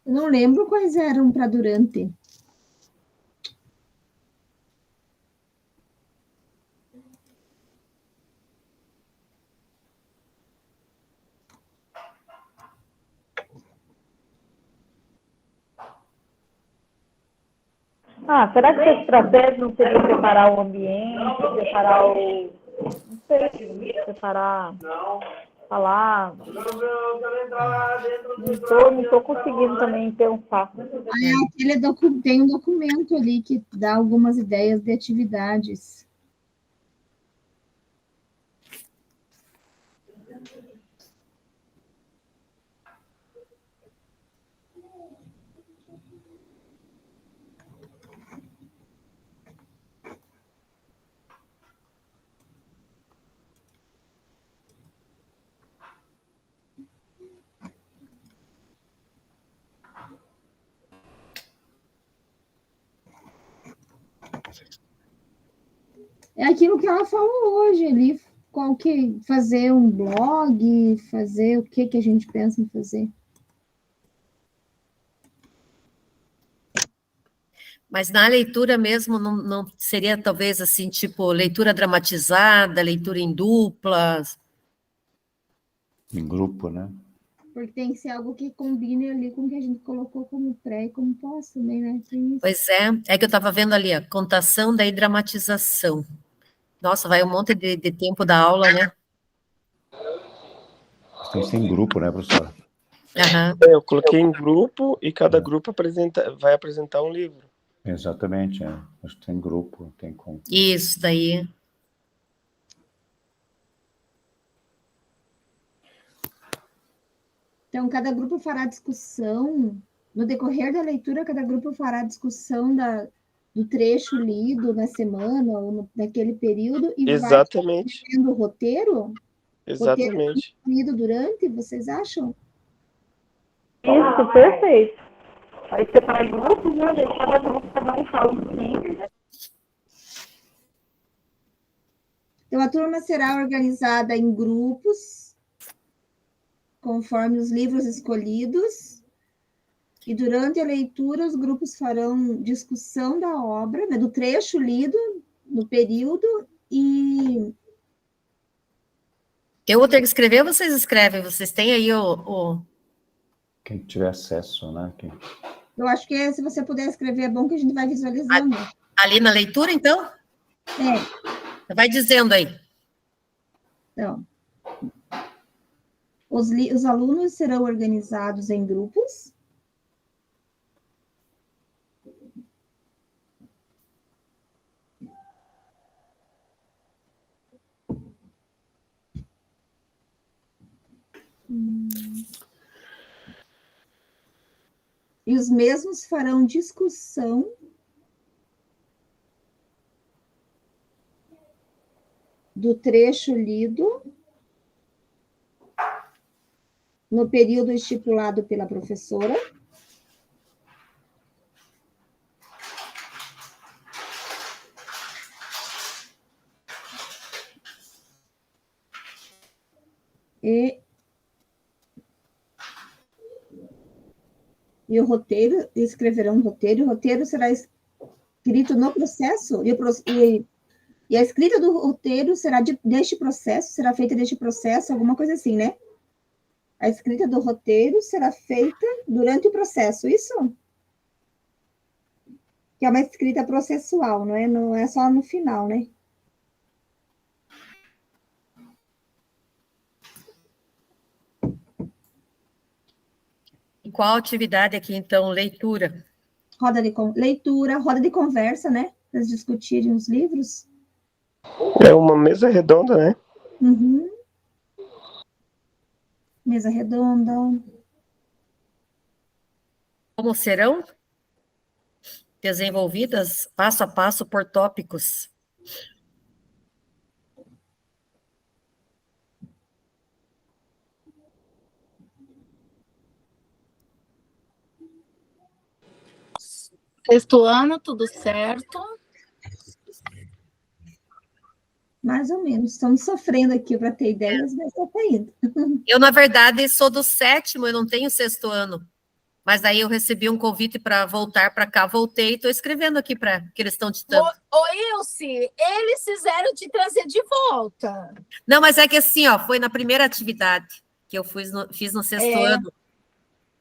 Eu não lembro quais eram para durante. Será que a estratégia não seria preparar o ambiente, preparar o... Não sei, preparar... Falar... Não estou conseguindo também pensar. Tem um documento ali que dá algumas ideias de atividades. É aquilo que ela falou hoje ali, fazer um blog, fazer o que a gente pensa em fazer. Mas na leitura mesmo, não seria talvez assim, tipo, leitura dramatizada, leitura em duplas? Em grupo, né? Porque tem que ser algo que combine ali com o que a gente colocou como pré e como pós também, né? Pois é que eu estava vendo ali, a contação daí dramatização. Nossa, vai um monte de tempo da aula, né? Tem que ser em grupo, né, professora? Eu coloquei em grupo e cada grupo vai apresentar um livro. Exatamente, Acho que tem grupo, tem como. Isso daí. Então, cada grupo fará discussão, no decorrer da leitura, cada grupo fará discussão do trecho lido na semana ou naquele período e Exatamente. vai fazendo o roteiro? Exatamente. Roteiro lido durante, vocês acham? Isso, perfeito. Aí separar em grupos, né? Cada um fala um pouquinho, né? Então, a turma será organizada em grupos, conforme os livros escolhidos, e durante a leitura os grupos farão discussão da obra, né, do trecho lido no período, e... Eu vou ter que escrever ou vocês escrevem? Vocês têm aí o... Quem tiver acesso, né? Eu acho que se você puder escrever, é bom que a gente vai visualizando. Ali na leitura, então? Vai dizendo aí. Então, os alunos serão organizados em grupos. E os mesmos farão discussão do trecho lido no período estipulado pela professora. E o roteiro, escreverão um roteiro, o roteiro será escrito no processo, e a escrita do roteiro será deste processo, será feita deste processo, alguma coisa assim, né? A escrita do roteiro será feita durante o processo, isso? Que é uma escrita processual, não é só no final, né? E qual atividade aqui, então? Leitura. Leitura, roda de conversa, né? Para discutirem os livros. É uma mesa redonda, né? Uhum. Mesa redonda. Como serão desenvolvidas passo a passo por tópicos? Sexto ano, tudo certo? Mais ou menos. Estamos sofrendo aqui para ter ideias, mas está indo. Eu, na verdade, sou do 7º, eu não tenho 6º ano. Mas aí eu recebi um convite para voltar para cá, voltei e estou escrevendo aqui para que eles estão ditando. Ô, Ilse, eles fizeram te trazer de volta. Não, mas é que assim, ó, foi na primeira atividade que eu fiz no 6º ano.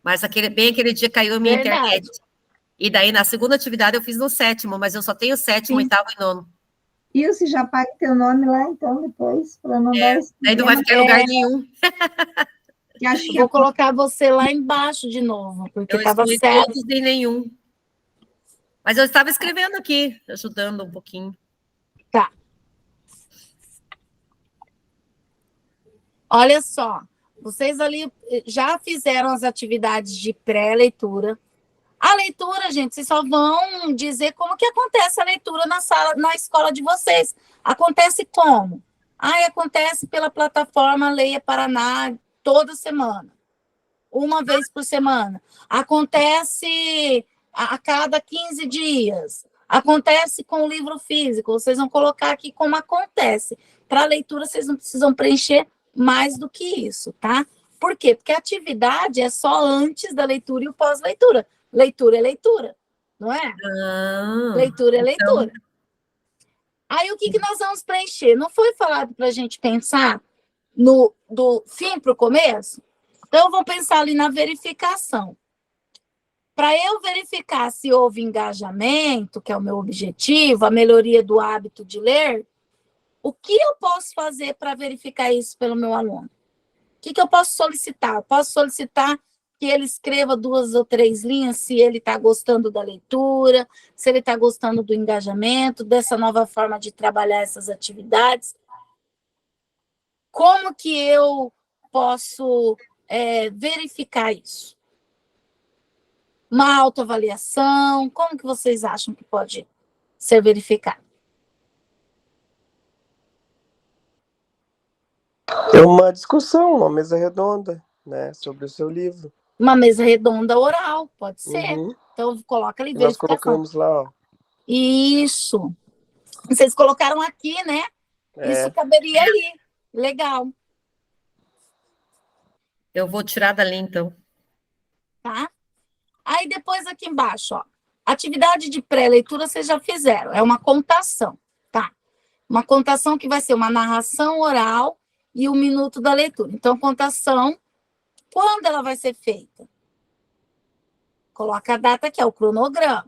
Mas bem aquele dia caiu a minha internet. E daí, na segunda atividade, eu fiz no 7º, mas eu só tenho 7º, 8º e 9º. Ilse, já paga teu nome lá, então, depois, para não dar esse daí não vai ficar em lugar nenhum. Eu vou colocar você lá embaixo de novo, porque estava certo. Todos nem nenhum. Mas eu estava escrevendo aqui, ajudando um pouquinho. Tá. Olha só, vocês ali já fizeram as atividades de pré-leitura. A leitura, gente, vocês só vão dizer como que acontece a leitura na escola de vocês. Acontece como? Acontece pela plataforma Leia Paraná toda semana, uma vez por semana. Acontece a cada 15 dias. Acontece com o livro físico. Vocês vão colocar aqui como acontece. Para a leitura, vocês não precisam preencher mais do que isso, tá? Por quê? Porque a atividade é só antes da leitura e o pós-leitura. Leitura é leitura, não é? Leitura é leitura. Aí, o que nós vamos preencher? Não foi falado para a gente pensar do fim para o começo? Então, vamos pensar ali na verificação. Para eu verificar se houve engajamento, que é o meu objetivo, a melhoria do hábito de ler, o que eu posso fazer para verificar isso pelo meu aluno? O que eu posso solicitar? Eu posso solicitar que ele escreva 2 ou 3 linhas se ele está gostando da leitura, se ele está gostando do engajamento, dessa nova forma de trabalhar essas atividades. Como que eu posso verificar isso? Uma autoavaliação, como que vocês acham que pode ser verificado? É uma discussão, uma mesa redonda, né, sobre o seu livro. Uma mesa redonda oral, pode ser. Então, coloca ali, nós colocamos lá, ó. Isso. Vocês colocaram aqui, né? Isso caberia ali. Legal. Eu vou tirar dali, então. Tá? Aí, depois, aqui embaixo, ó. Atividade de pré-leitura vocês já fizeram. É uma contação, tá? Uma contação que vai ser uma narração oral e 1 minuto da leitura. Então, contação, quando ela vai ser feita? Coloca a data aqui, é o cronograma.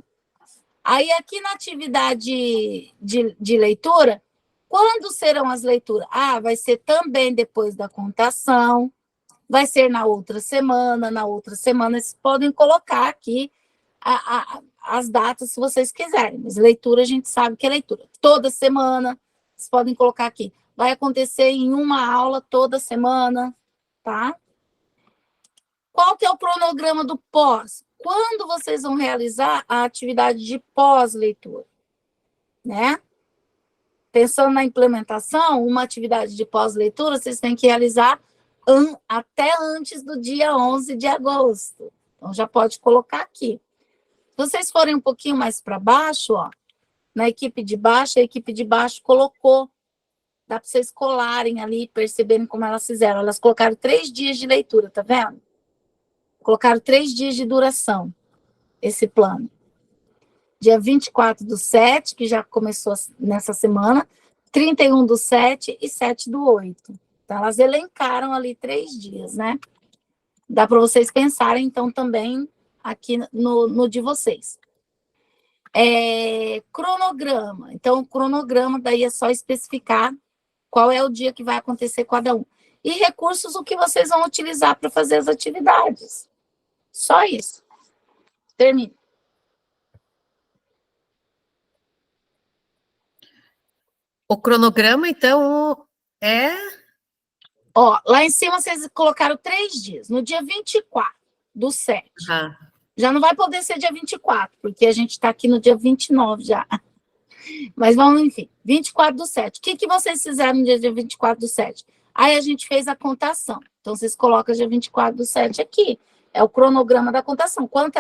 Aí, aqui na atividade de leitura, quando serão as leituras? Vai ser também depois da contação, vai ser na outra semana, vocês podem colocar aqui as datas se vocês quiserem, mas leitura a gente sabe que é leitura. Toda semana, vocês podem colocar aqui. Vai acontecer em uma aula toda semana, tá? Qual que é o cronograma do pós? quando vocês vão realizar a atividade de pós-leitura, né? Pensando na implementação, uma atividade de pós-leitura, vocês têm que realizar até antes do dia 11 de agosto. Então, já pode colocar aqui. Se vocês forem um pouquinho mais para baixo, ó, na equipe de baixo, a equipe de baixo colocou. Dá para vocês colarem ali, perceberem como elas fizeram. Elas colocaram 3 dias de leitura, tá vendo? Colocaram 3 dias de duração, esse plano. Dia 24/7, que já começou nessa semana, 31/7 e 7/8. Então, elas elencaram ali 3 dias, né? Dá para vocês pensarem, então, também aqui no de vocês. Cronograma. Então, o cronograma daí é só especificar qual é o dia que vai acontecer cada um. E recursos, o que vocês vão utilizar para fazer as atividades. Só isso. Termine. O cronograma, então, é... Ó, lá em cima vocês colocaram 3 dias. No dia 24/7. Já não vai poder ser dia 24, porque a gente está aqui no dia 29 já. Mas vamos, enfim, 24/7. O que vocês fizeram no dia 24/7? Aí a gente fez a contação. Então, vocês colocam dia 24/7 aqui. É o cronograma da contação. Quando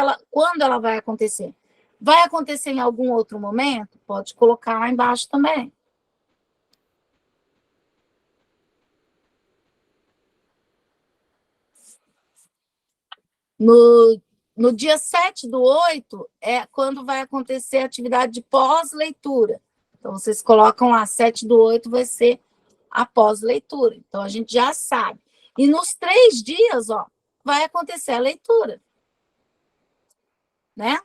ela vai acontecer? Vai acontecer em algum outro momento? Pode colocar lá embaixo também. No dia 7/8 é quando vai acontecer a atividade de pós-leitura. Então, vocês colocam lá, 7/8 vai ser a pós-leitura. Então, a gente já sabe. E nos 3 dias, ó, vai acontecer a leitura. Né?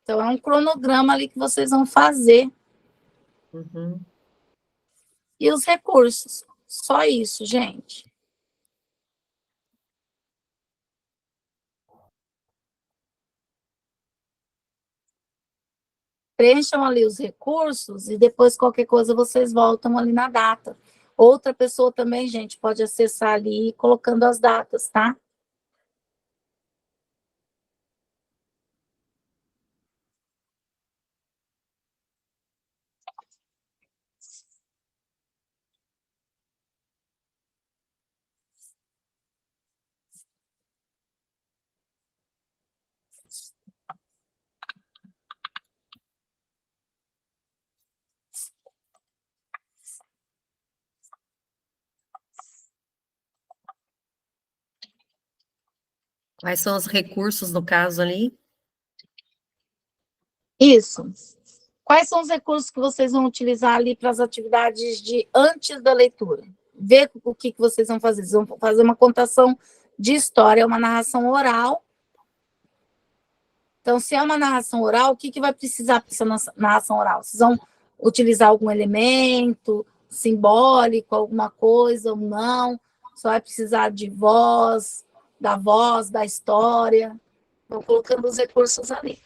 Então, é um cronograma ali que vocês vão fazer. E os recursos. Só isso, gente. Preencham ali os recursos e depois qualquer coisa vocês voltam ali na data. Outra pessoa também, gente, pode acessar ali colocando as datas, tá? Quais são os recursos, no caso, ali? Isso. Quais são os recursos que vocês vão utilizar ali para as atividades de antes da leitura? Ver o que vocês vão fazer. Vocês vão fazer uma contação de história, uma narração oral. Então, se é uma narração oral, o que vai precisar para essa narração oral? Vocês vão utilizar algum elemento simbólico, alguma coisa ou não? Só vai precisar de voz, da história. Vão colocando os recursos ali.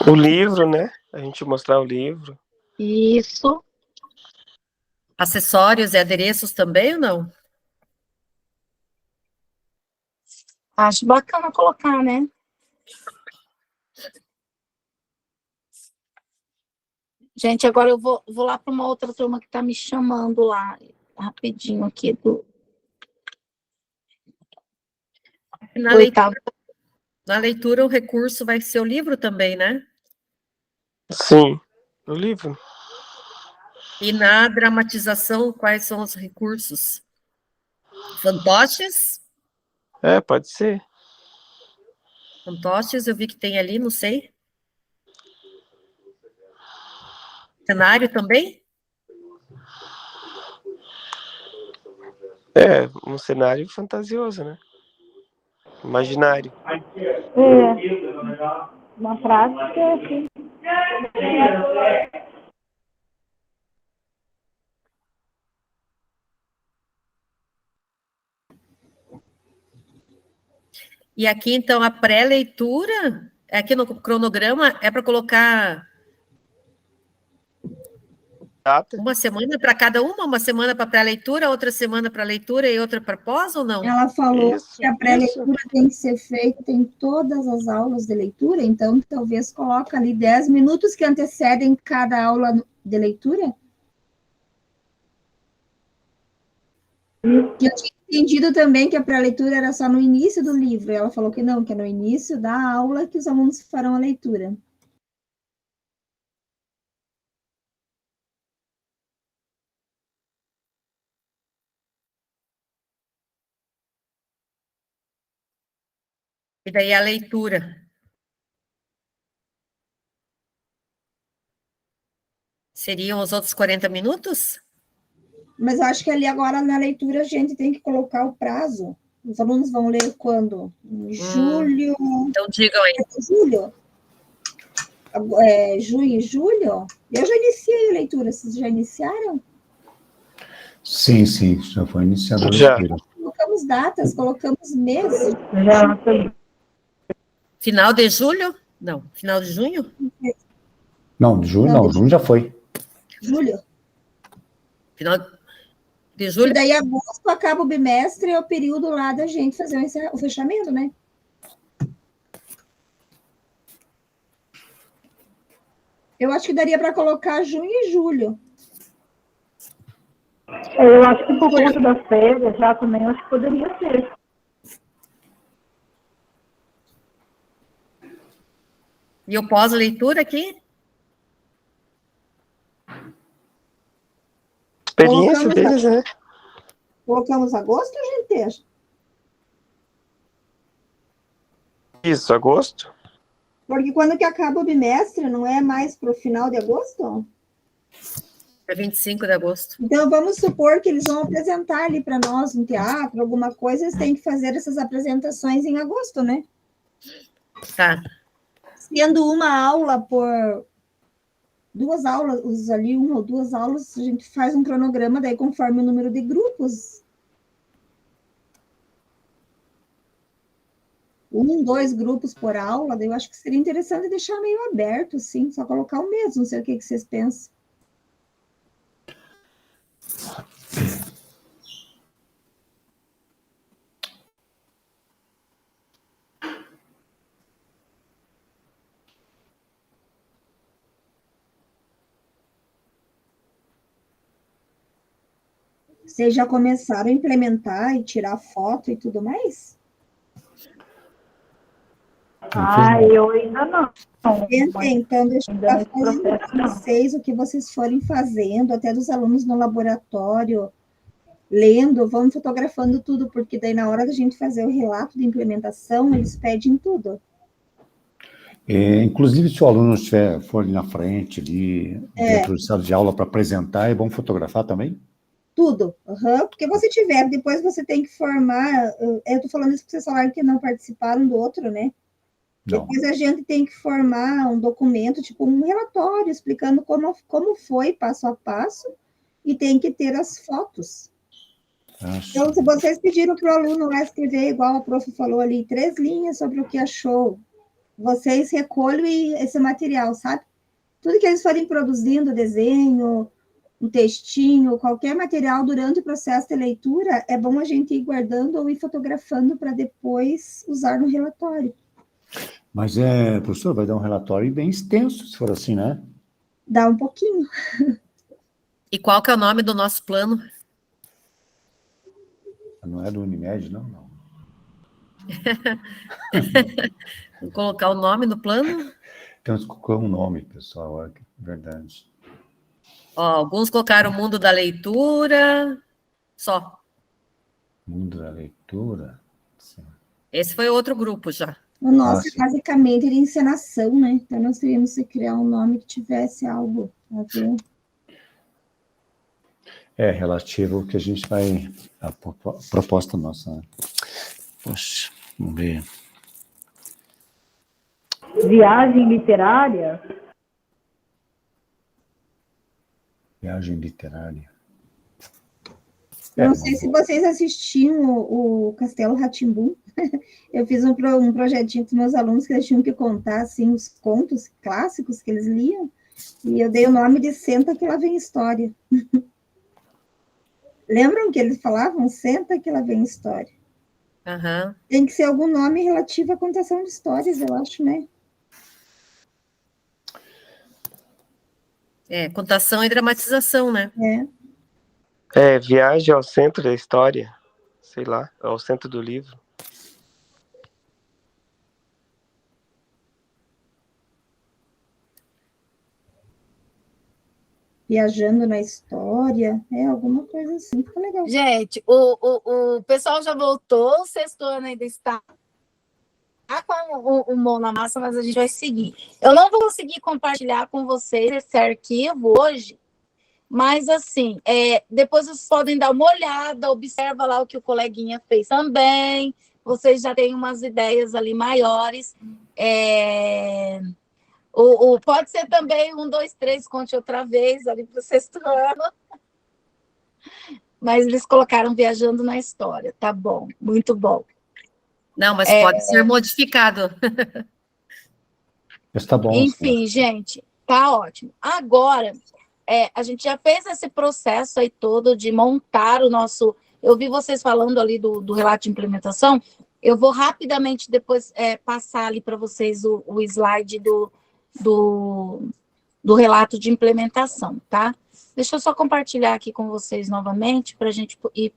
O livro, né? A gente mostrar o livro. Isso. Acessórios e adereços também ou não? Acho bacana colocar, né? Gente, agora eu vou lá para uma outra turma que está me chamando lá, rapidinho aqui. Na leitura, o recurso vai ser o livro também, né? Sim, o livro. E na dramatização, quais são os recursos? Fantoches? Pode ser. Fantoches, eu vi que tem ali, não sei. Cenário também? Um cenário fantasioso, né? Imaginário. Na prática, assim. E aqui, então, a pré-leitura, aqui no cronograma, é para colocar data? Uma semana para cada uma semana para pré-leitura, outra semana para leitura e outra para pós, ou não? Ela falou Isso, que a pré-leitura tem que ser feita em todas as aulas de leitura, então talvez coloca ali 10 minutos que antecedem cada aula de leitura. Que eu tinha entendido também que a pré-leitura era só no início do livro, e ela falou que não, que é no início da aula que os alunos farão a leitura. E daí a leitura. Seriam os outros 40 minutos? Mas eu acho que ali agora na leitura a gente tem que colocar o prazo. Os alunos vão ler quando? Em julho. Então digam aí. Julho? Junho e julho? Eu já iniciei a leitura, vocês já iniciaram? Sim, já foi iniciado a Já. leitura. Colocamos datas, colocamos meses. Já. Final de julho? Não, final de junho? Não, de julho não, junho já foi. Julho. Final de julho? E daí agosto acaba o bimestre, é o período lá da gente fazer o fechamento, né? Eu acho que daria para colocar junho e julho. Eu acho que por conta das férias já também, eu acho que poderia ser. E o pós-leitura aqui? Experiência deles, né? Colocamos agosto, gente? Isso, agosto. Porque quando que acaba o bimestre, não é mais para o final de agosto? É 25 de agosto. Então, vamos supor que eles vão apresentar ali para nós um teatro, alguma coisa, eles têm que fazer essas apresentações em agosto, né? Tá. Sendo uma aula por 2 aulas, ali, 1 ou 2 aulas, a gente faz um cronograma, daí conforme o número de grupos. 1, 2 grupos por aula, daí eu acho que seria interessante deixar meio aberto, sim, só colocar o mesmo, não sei o que vocês pensam. Vocês já começaram a implementar e tirar foto e tudo mais? Eu ainda não. Então, deixa eu estar falando para vocês o que vocês forem fazendo, até dos alunos no laboratório, lendo, vamos fotografando tudo, porque daí na hora da gente fazer o relato de implementação, eles pedem tudo. Inclusive, se o aluno for ali na frente, ali, dentro de sala de aula para apresentar, é bom fotografar também? Tudo, porque você tiver, depois você tem que formar, eu estou falando isso porque vocês falaram que não participaram do outro, né? Não. Depois a gente tem que formar um documento, tipo um relatório, explicando como foi passo a passo, e tem que ter as fotos. Então, se vocês pediram para o aluno lá escrever, igual a prof falou ali, 3 linhas sobre o que achou, vocês recolhem esse material, sabe? Tudo que eles forem produzindo, desenho, um textinho, qualquer material durante o processo de leitura, é bom a gente ir guardando ou ir fotografando para depois usar no relatório. Mas, professor, vai dar um relatório bem extenso, se for assim, né? Dá um pouquinho. E qual que é o nome do nosso plano? Não é do Unimed, não? Vou colocar o nome no plano? Temos que colocar um nome, pessoal, é verdade. Ó, alguns colocaram o mundo da leitura, só. Mundo da leitura? Sim. Esse foi outro grupo já. O nosso, basicamente, era encenação, né? Então, nós teríamos que criar um nome que tivesse algo a ver. Relativo ao que a gente vai... A proposta nossa, né? Poxa, vamos ver. Viagem literária? Viagem literária. Não sei se vocês assistiam o Castelo Rá-Tim-Bum. Eu fiz um projetinho com os meus alunos que eles tinham que contar assim, os contos clássicos que eles liam, E eu dei o nome de Senta que lá vem história. Lembram que eles falavam? Senta que lá vem história. Aham. Tem que ser algum nome relativo à contação de histórias, eu acho, né? Contação e dramatização, né? Viagem ao centro da história, sei lá, ao centro do livro. Viajando na história, alguma coisa assim, ficou legal. Gente, o pessoal já voltou, o sexto ano ainda está com o mão na massa, mas a gente vai seguir. Eu não vou conseguir compartilhar com vocês esse arquivo hoje, mas assim, depois vocês podem dar uma olhada, observa lá o que o coleguinha fez também, vocês já têm umas ideias ali maiores. Pode ser também 1, 2, 3, conte outra vez ali para o sexto ano. Mas eles colocaram viajando na história, tá bom, muito bom. Não, mas pode ser modificado. Está bom. Enfim, gente, tá ótimo. Agora, a gente já fez esse processo aí todo de montar o nosso... Eu vi vocês falando ali do relato de implementação, eu vou rapidamente depois passar ali para vocês o slide do relato de implementação, tá? Deixa eu só compartilhar aqui com vocês novamente para a gente ir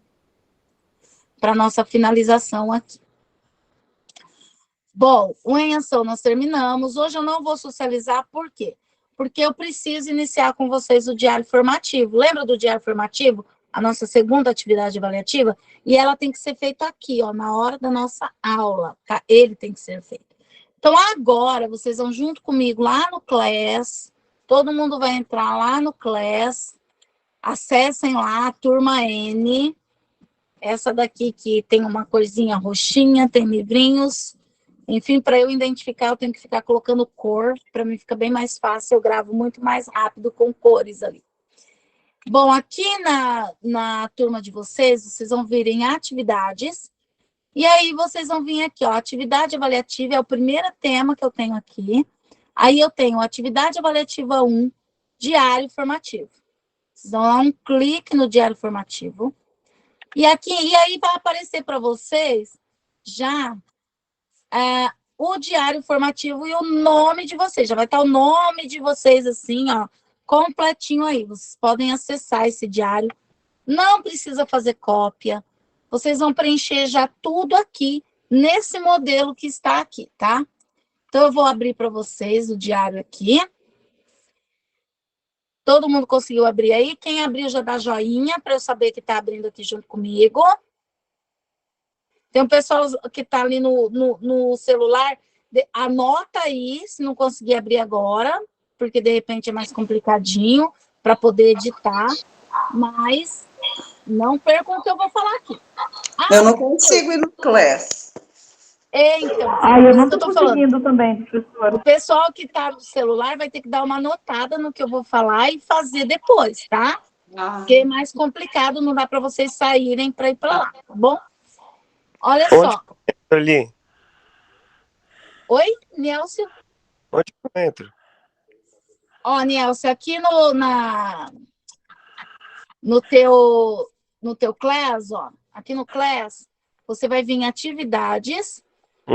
para a nossa finalização aqui. Bom, o em ação nós terminamos. Hoje eu não vou socializar, por quê? Porque eu preciso iniciar com vocês o diário formativo. Lembra do diário formativo? A nossa segunda atividade avaliativa? E ela tem que ser feita aqui, ó, na hora da nossa aula, tá? Ele tem que ser feito. Então, agora, vocês vão junto comigo lá no Class, todo mundo vai entrar lá no Class, acessem lá a turma N, essa daqui que tem uma corzinha roxinha, tem livrinhos, enfim, para eu identificar, eu tenho que ficar colocando cor, para mim fica bem mais fácil, eu gravo muito mais rápido com cores ali. Bom, aqui na turma de vocês vão vir em atividades, e aí vocês vão vir aqui, ó, atividade avaliativa é o primeiro tema que eu tenho aqui, aí eu tenho atividade avaliativa 1, diário formativo. Vocês vão dar um clique no diário formativo, e aí vai aparecer para vocês já o diário formativo e o nome de vocês. Já vai estar o nome de vocês assim, ó, completinho aí. Vocês podem acessar esse diário. Não precisa fazer cópia. Vocês vão preencher já tudo aqui, nesse modelo que está aqui, tá? Então, eu vou abrir para vocês o diário aqui. Todo mundo conseguiu abrir aí? Quem abriu já dá joinha para eu saber que está abrindo aqui junto comigo. Tem um pessoal que está ali no celular, anota aí, se não conseguir abrir agora, porque de repente é mais complicadinho para poder editar, mas não percam o que eu vou falar aqui. Eu não consigo ir no Class. Então, eu não estou conseguindo também, professora. O pessoal que está no celular vai ter que dar uma notada no que eu vou falar e fazer depois, tá? Porque é mais complicado, não dá para vocês saírem para ir para lá, tá bom? Olha só. Ali. Oi, Nelson? Onde eu entro? Ó, Nelson, aqui no teu Class, ó, aqui no Class, você vai vir em atividades,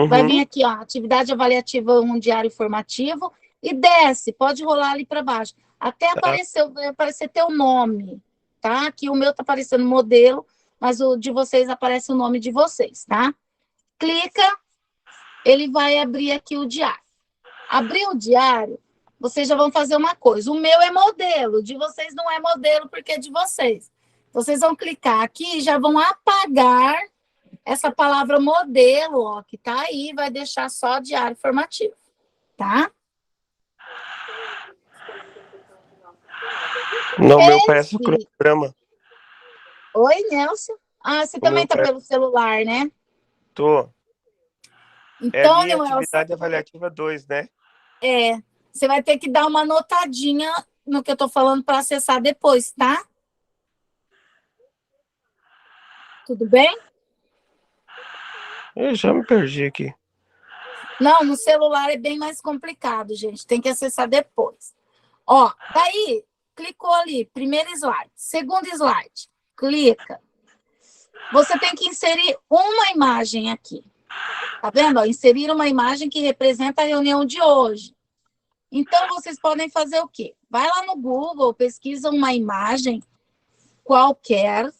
vai vir aqui, ó, atividade avaliativa 1, diário formativo, e desce, pode rolar ali para baixo, até aparecer teu nome, tá? Aqui o meu tá aparecendo modelo, mas o de vocês aparece o nome de vocês, tá? Clica, ele vai abrir aqui o diário. Abrir o diário, vocês já vão fazer uma coisa. O meu é modelo, de vocês não é modelo porque é de vocês. Vocês vão clicar aqui e já vão apagar essa palavra modelo, ó, que tá aí, vai deixar só diário formativo, tá? No meu parece o cronograma. Oi, Nelson? Ah, você também tá pelo celular, né? Tô. Então, ali, Nelson, atividade avaliativa 2, né? Você vai ter que dar uma notadinha no que eu tô falando para acessar depois, tá? Tudo bem? Eu já me perdi aqui. Não, no celular é bem mais complicado, gente. Tem que acessar depois. Ó, daí, clicou ali, primeiro slide. Segundo slide, clica. Você tem que inserir uma imagem aqui. Tá vendo? Ó, inserir uma imagem que representa a reunião de hoje. Então, vocês podem fazer o quê? Vai lá no Google, pesquisa uma imagem qualquer,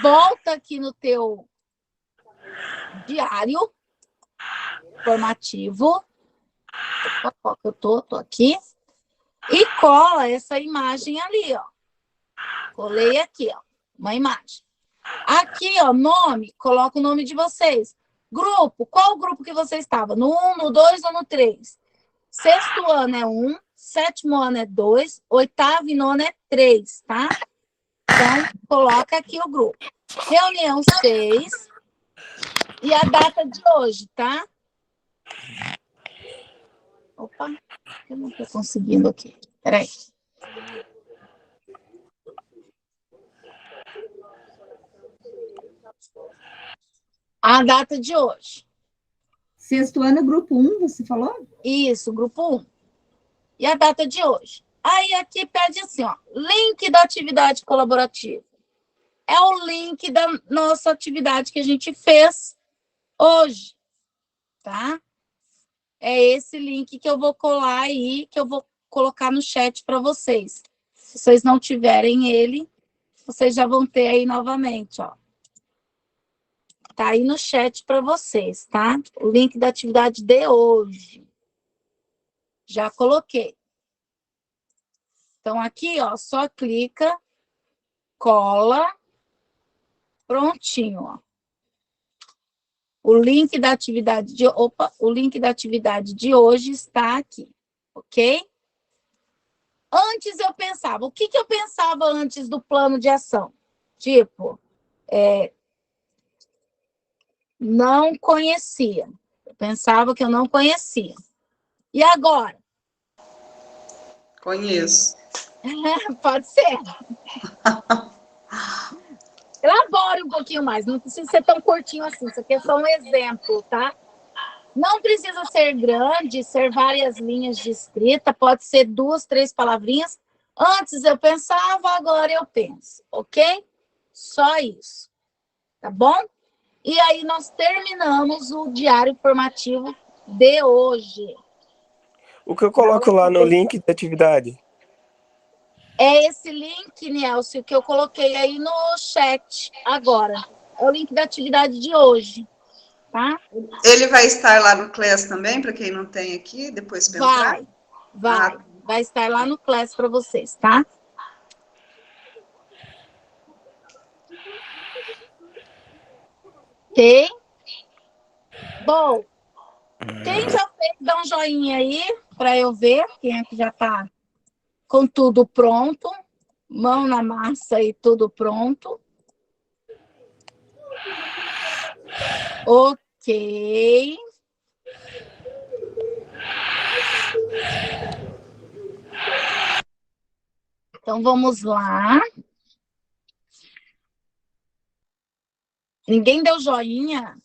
volta aqui no teu diário formativo. Opa, qual que eu tô aqui. E cola essa imagem ali, ó. Colei aqui, ó, uma imagem. Aqui, ó, nome, coloca o nome de vocês. Grupo, qual grupo que você estava? No 1, no 2 ou no 3? Sexto ano é 1, sétimo ano é 2, oitavo e nono é 3, tá? Então, coloca aqui o grupo. Reunião 6 e a data de hoje, tá? Opa, eu não estou conseguindo aqui. Peraí. A data de hoje. Sexto ano, grupo 1, você falou? Isso, grupo 1. E a data de hoje. Aí aqui pede assim, ó, link da atividade colaborativa. É o link da nossa atividade que a gente fez hoje, tá? É esse link que eu vou colar aí, que eu vou colocar no chat para vocês. Se vocês não tiverem ele, vocês já vão ter aí novamente, ó. Tá aí no chat para vocês, tá? O link da atividade de hoje. Já coloquei. Então, aqui, ó, só clica, cola, prontinho, ó. O link da atividade de... Opa, o link da atividade de hoje está aqui, ok? Antes eu pensava... O que eu pensava antes do plano de ação? Tipo, não conhecia. Eu pensava que eu não conhecia. E agora? Conheço. Pode ser. Elabore um pouquinho mais, não precisa ser tão curtinho assim, isso aqui é só um exemplo, tá? Não precisa ser grande, ser várias linhas de escrita, pode ser 2, 3 palavrinhas. Antes eu pensava, agora eu penso, ok? Só isso, tá bom? E aí nós terminamos o diário formativo de hoje. O que eu coloco lá no link da atividade? É esse link, Nelson, que eu coloquei aí no chat agora. É o link da atividade de hoje, tá? Ele vai estar lá no Class também, para quem não tem aqui, depois para entrar? Vai. Vai estar lá no Class para vocês, tá? Ok? Bom, quem já fez, dá um joinha aí, para eu ver quem é que já está com tudo pronto, mão na massa e tudo pronto. Ok. Então, vamos lá. Ninguém deu joinha?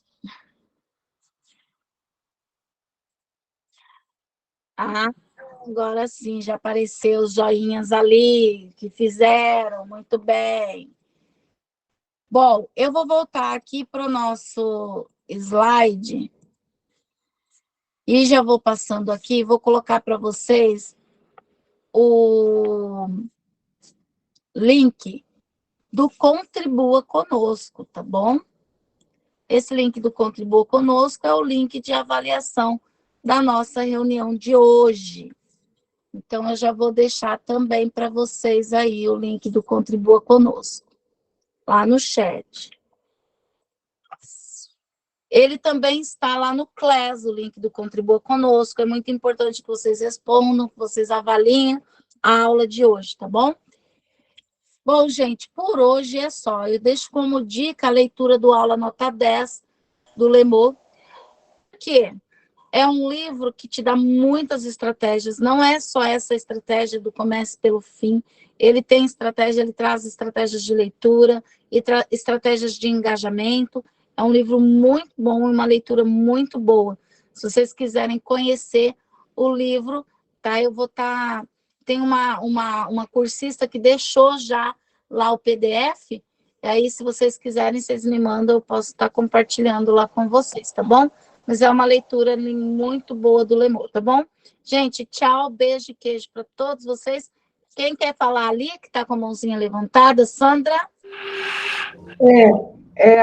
Ah, agora sim, já apareceu os joinhas ali, que fizeram, muito bem. Bom, eu vou voltar aqui para o nosso slide e já vou passando aqui, vou colocar para vocês o link do Contribua Conosco, tá bom? Esse link do Contribua Conosco é o link de avaliação da nossa reunião de hoje. Então, eu já vou deixar também para vocês aí o link do Contribua Conosco, lá no chat. Ele também está lá no Class, o link do Contribua Conosco. É muito importante que vocês respondam, que vocês avaliem a aula de hoje, tá bom? Bom, gente, por hoje é só. Eu deixo como dica a leitura do Aula Nota 10, do Lemot, que é um livro que te dá muitas estratégias. Não é só essa estratégia do Comece pelo Fim. Ele tem estratégia, ele traz estratégias de leitura, e estratégias de engajamento. É um livro muito bom, uma leitura muito boa. Se vocês quiserem conhecer o livro, tá? Eu vou estar tem uma cursista que deixou já lá o PDF, e aí, se vocês quiserem, vocês me mandam, eu posso estar compartilhando lá com vocês, tá bom? Mas é uma leitura muito boa do Lemur, tá bom? Gente, tchau, beijo e queijo para todos vocês. Quem quer falar ali, que está com a mãozinha levantada? Sandra?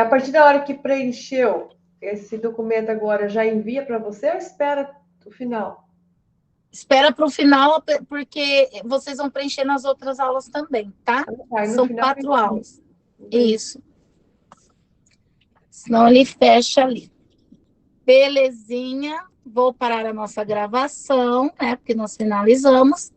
A partir da hora que preencheu esse documento agora, já envia para você ou espera o final? Espera para o final, porque vocês vão preencher nas outras aulas também, tá? São 4 aulas. Isso. Senão ele fecha ali. Belezinha. Vou parar a nossa gravação, né? Porque nós finalizamos.